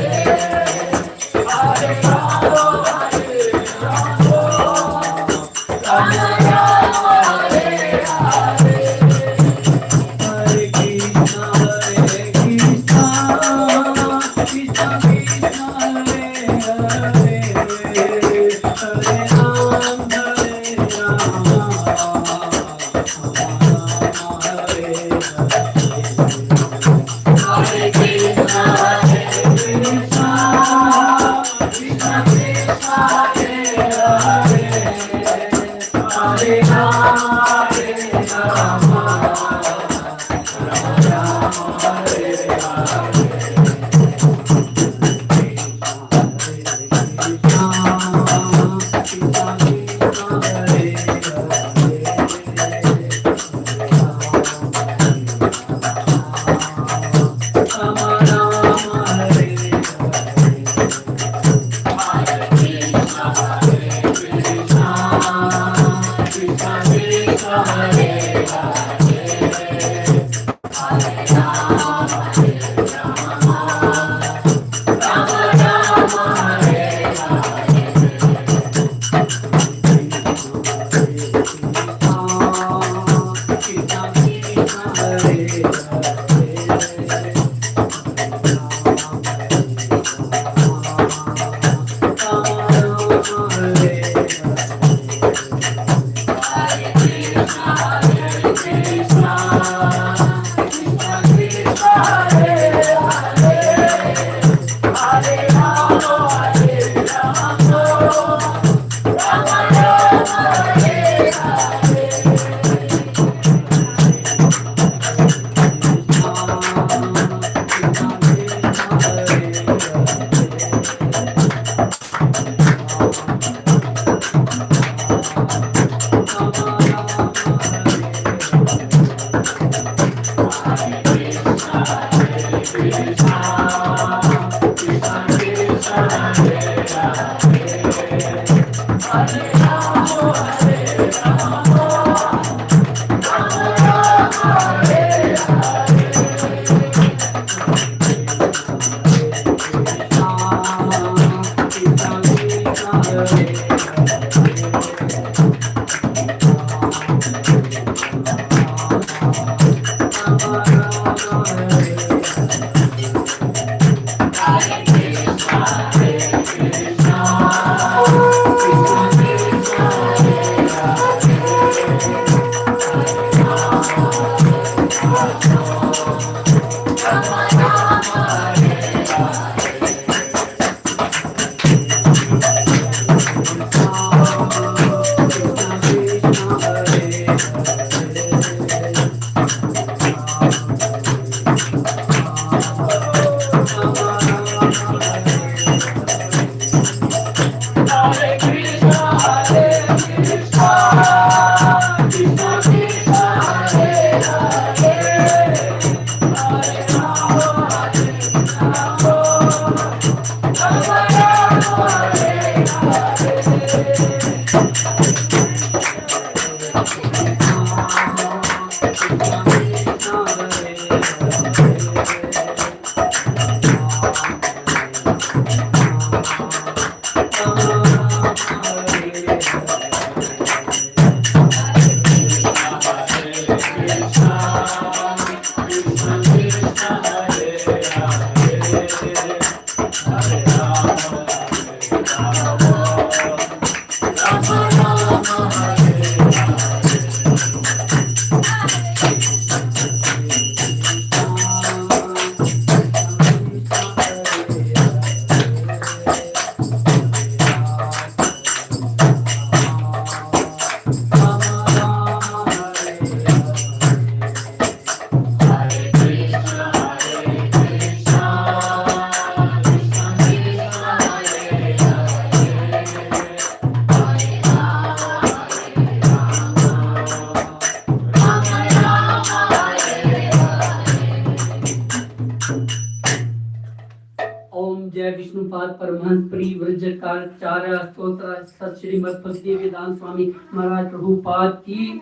ओम जय विष्णुपाद परमहंस परिव्रजकाचार्य स्तोत्र सत श्रीमद भक्ति वेदांत स्वामी महाराज प्रभुपाद की,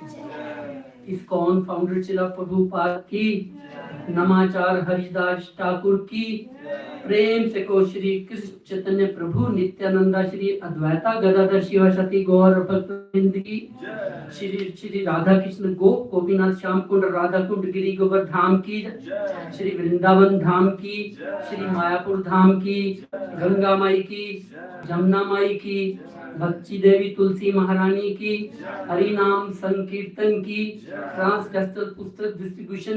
ISKCON founder चिला प्रभुपाद की, नमाचार हरिदास ठाकुर की, प्रेम से को श्री कृष्ण चैतन्य प्रभु नित्यानंदा श्री अद्वैता गदाधर शिवाशक्ति गौर भक्तवृंद की, श्री श्री राधा कृष्ण गोपीनाथ श्याम कुंड राधा कुंड गिरी गोवर्धन धाम की, श्री वृंदावन धाम की, श्री मायापुर धाम की, गंगा माई की, जमुना माई की, भक्ति देवी तुलसी महारानी की, हरि नाम संकीर्तन की, ट्रांसलेशनल पुस्तक डिस्ट्रीब्यूशन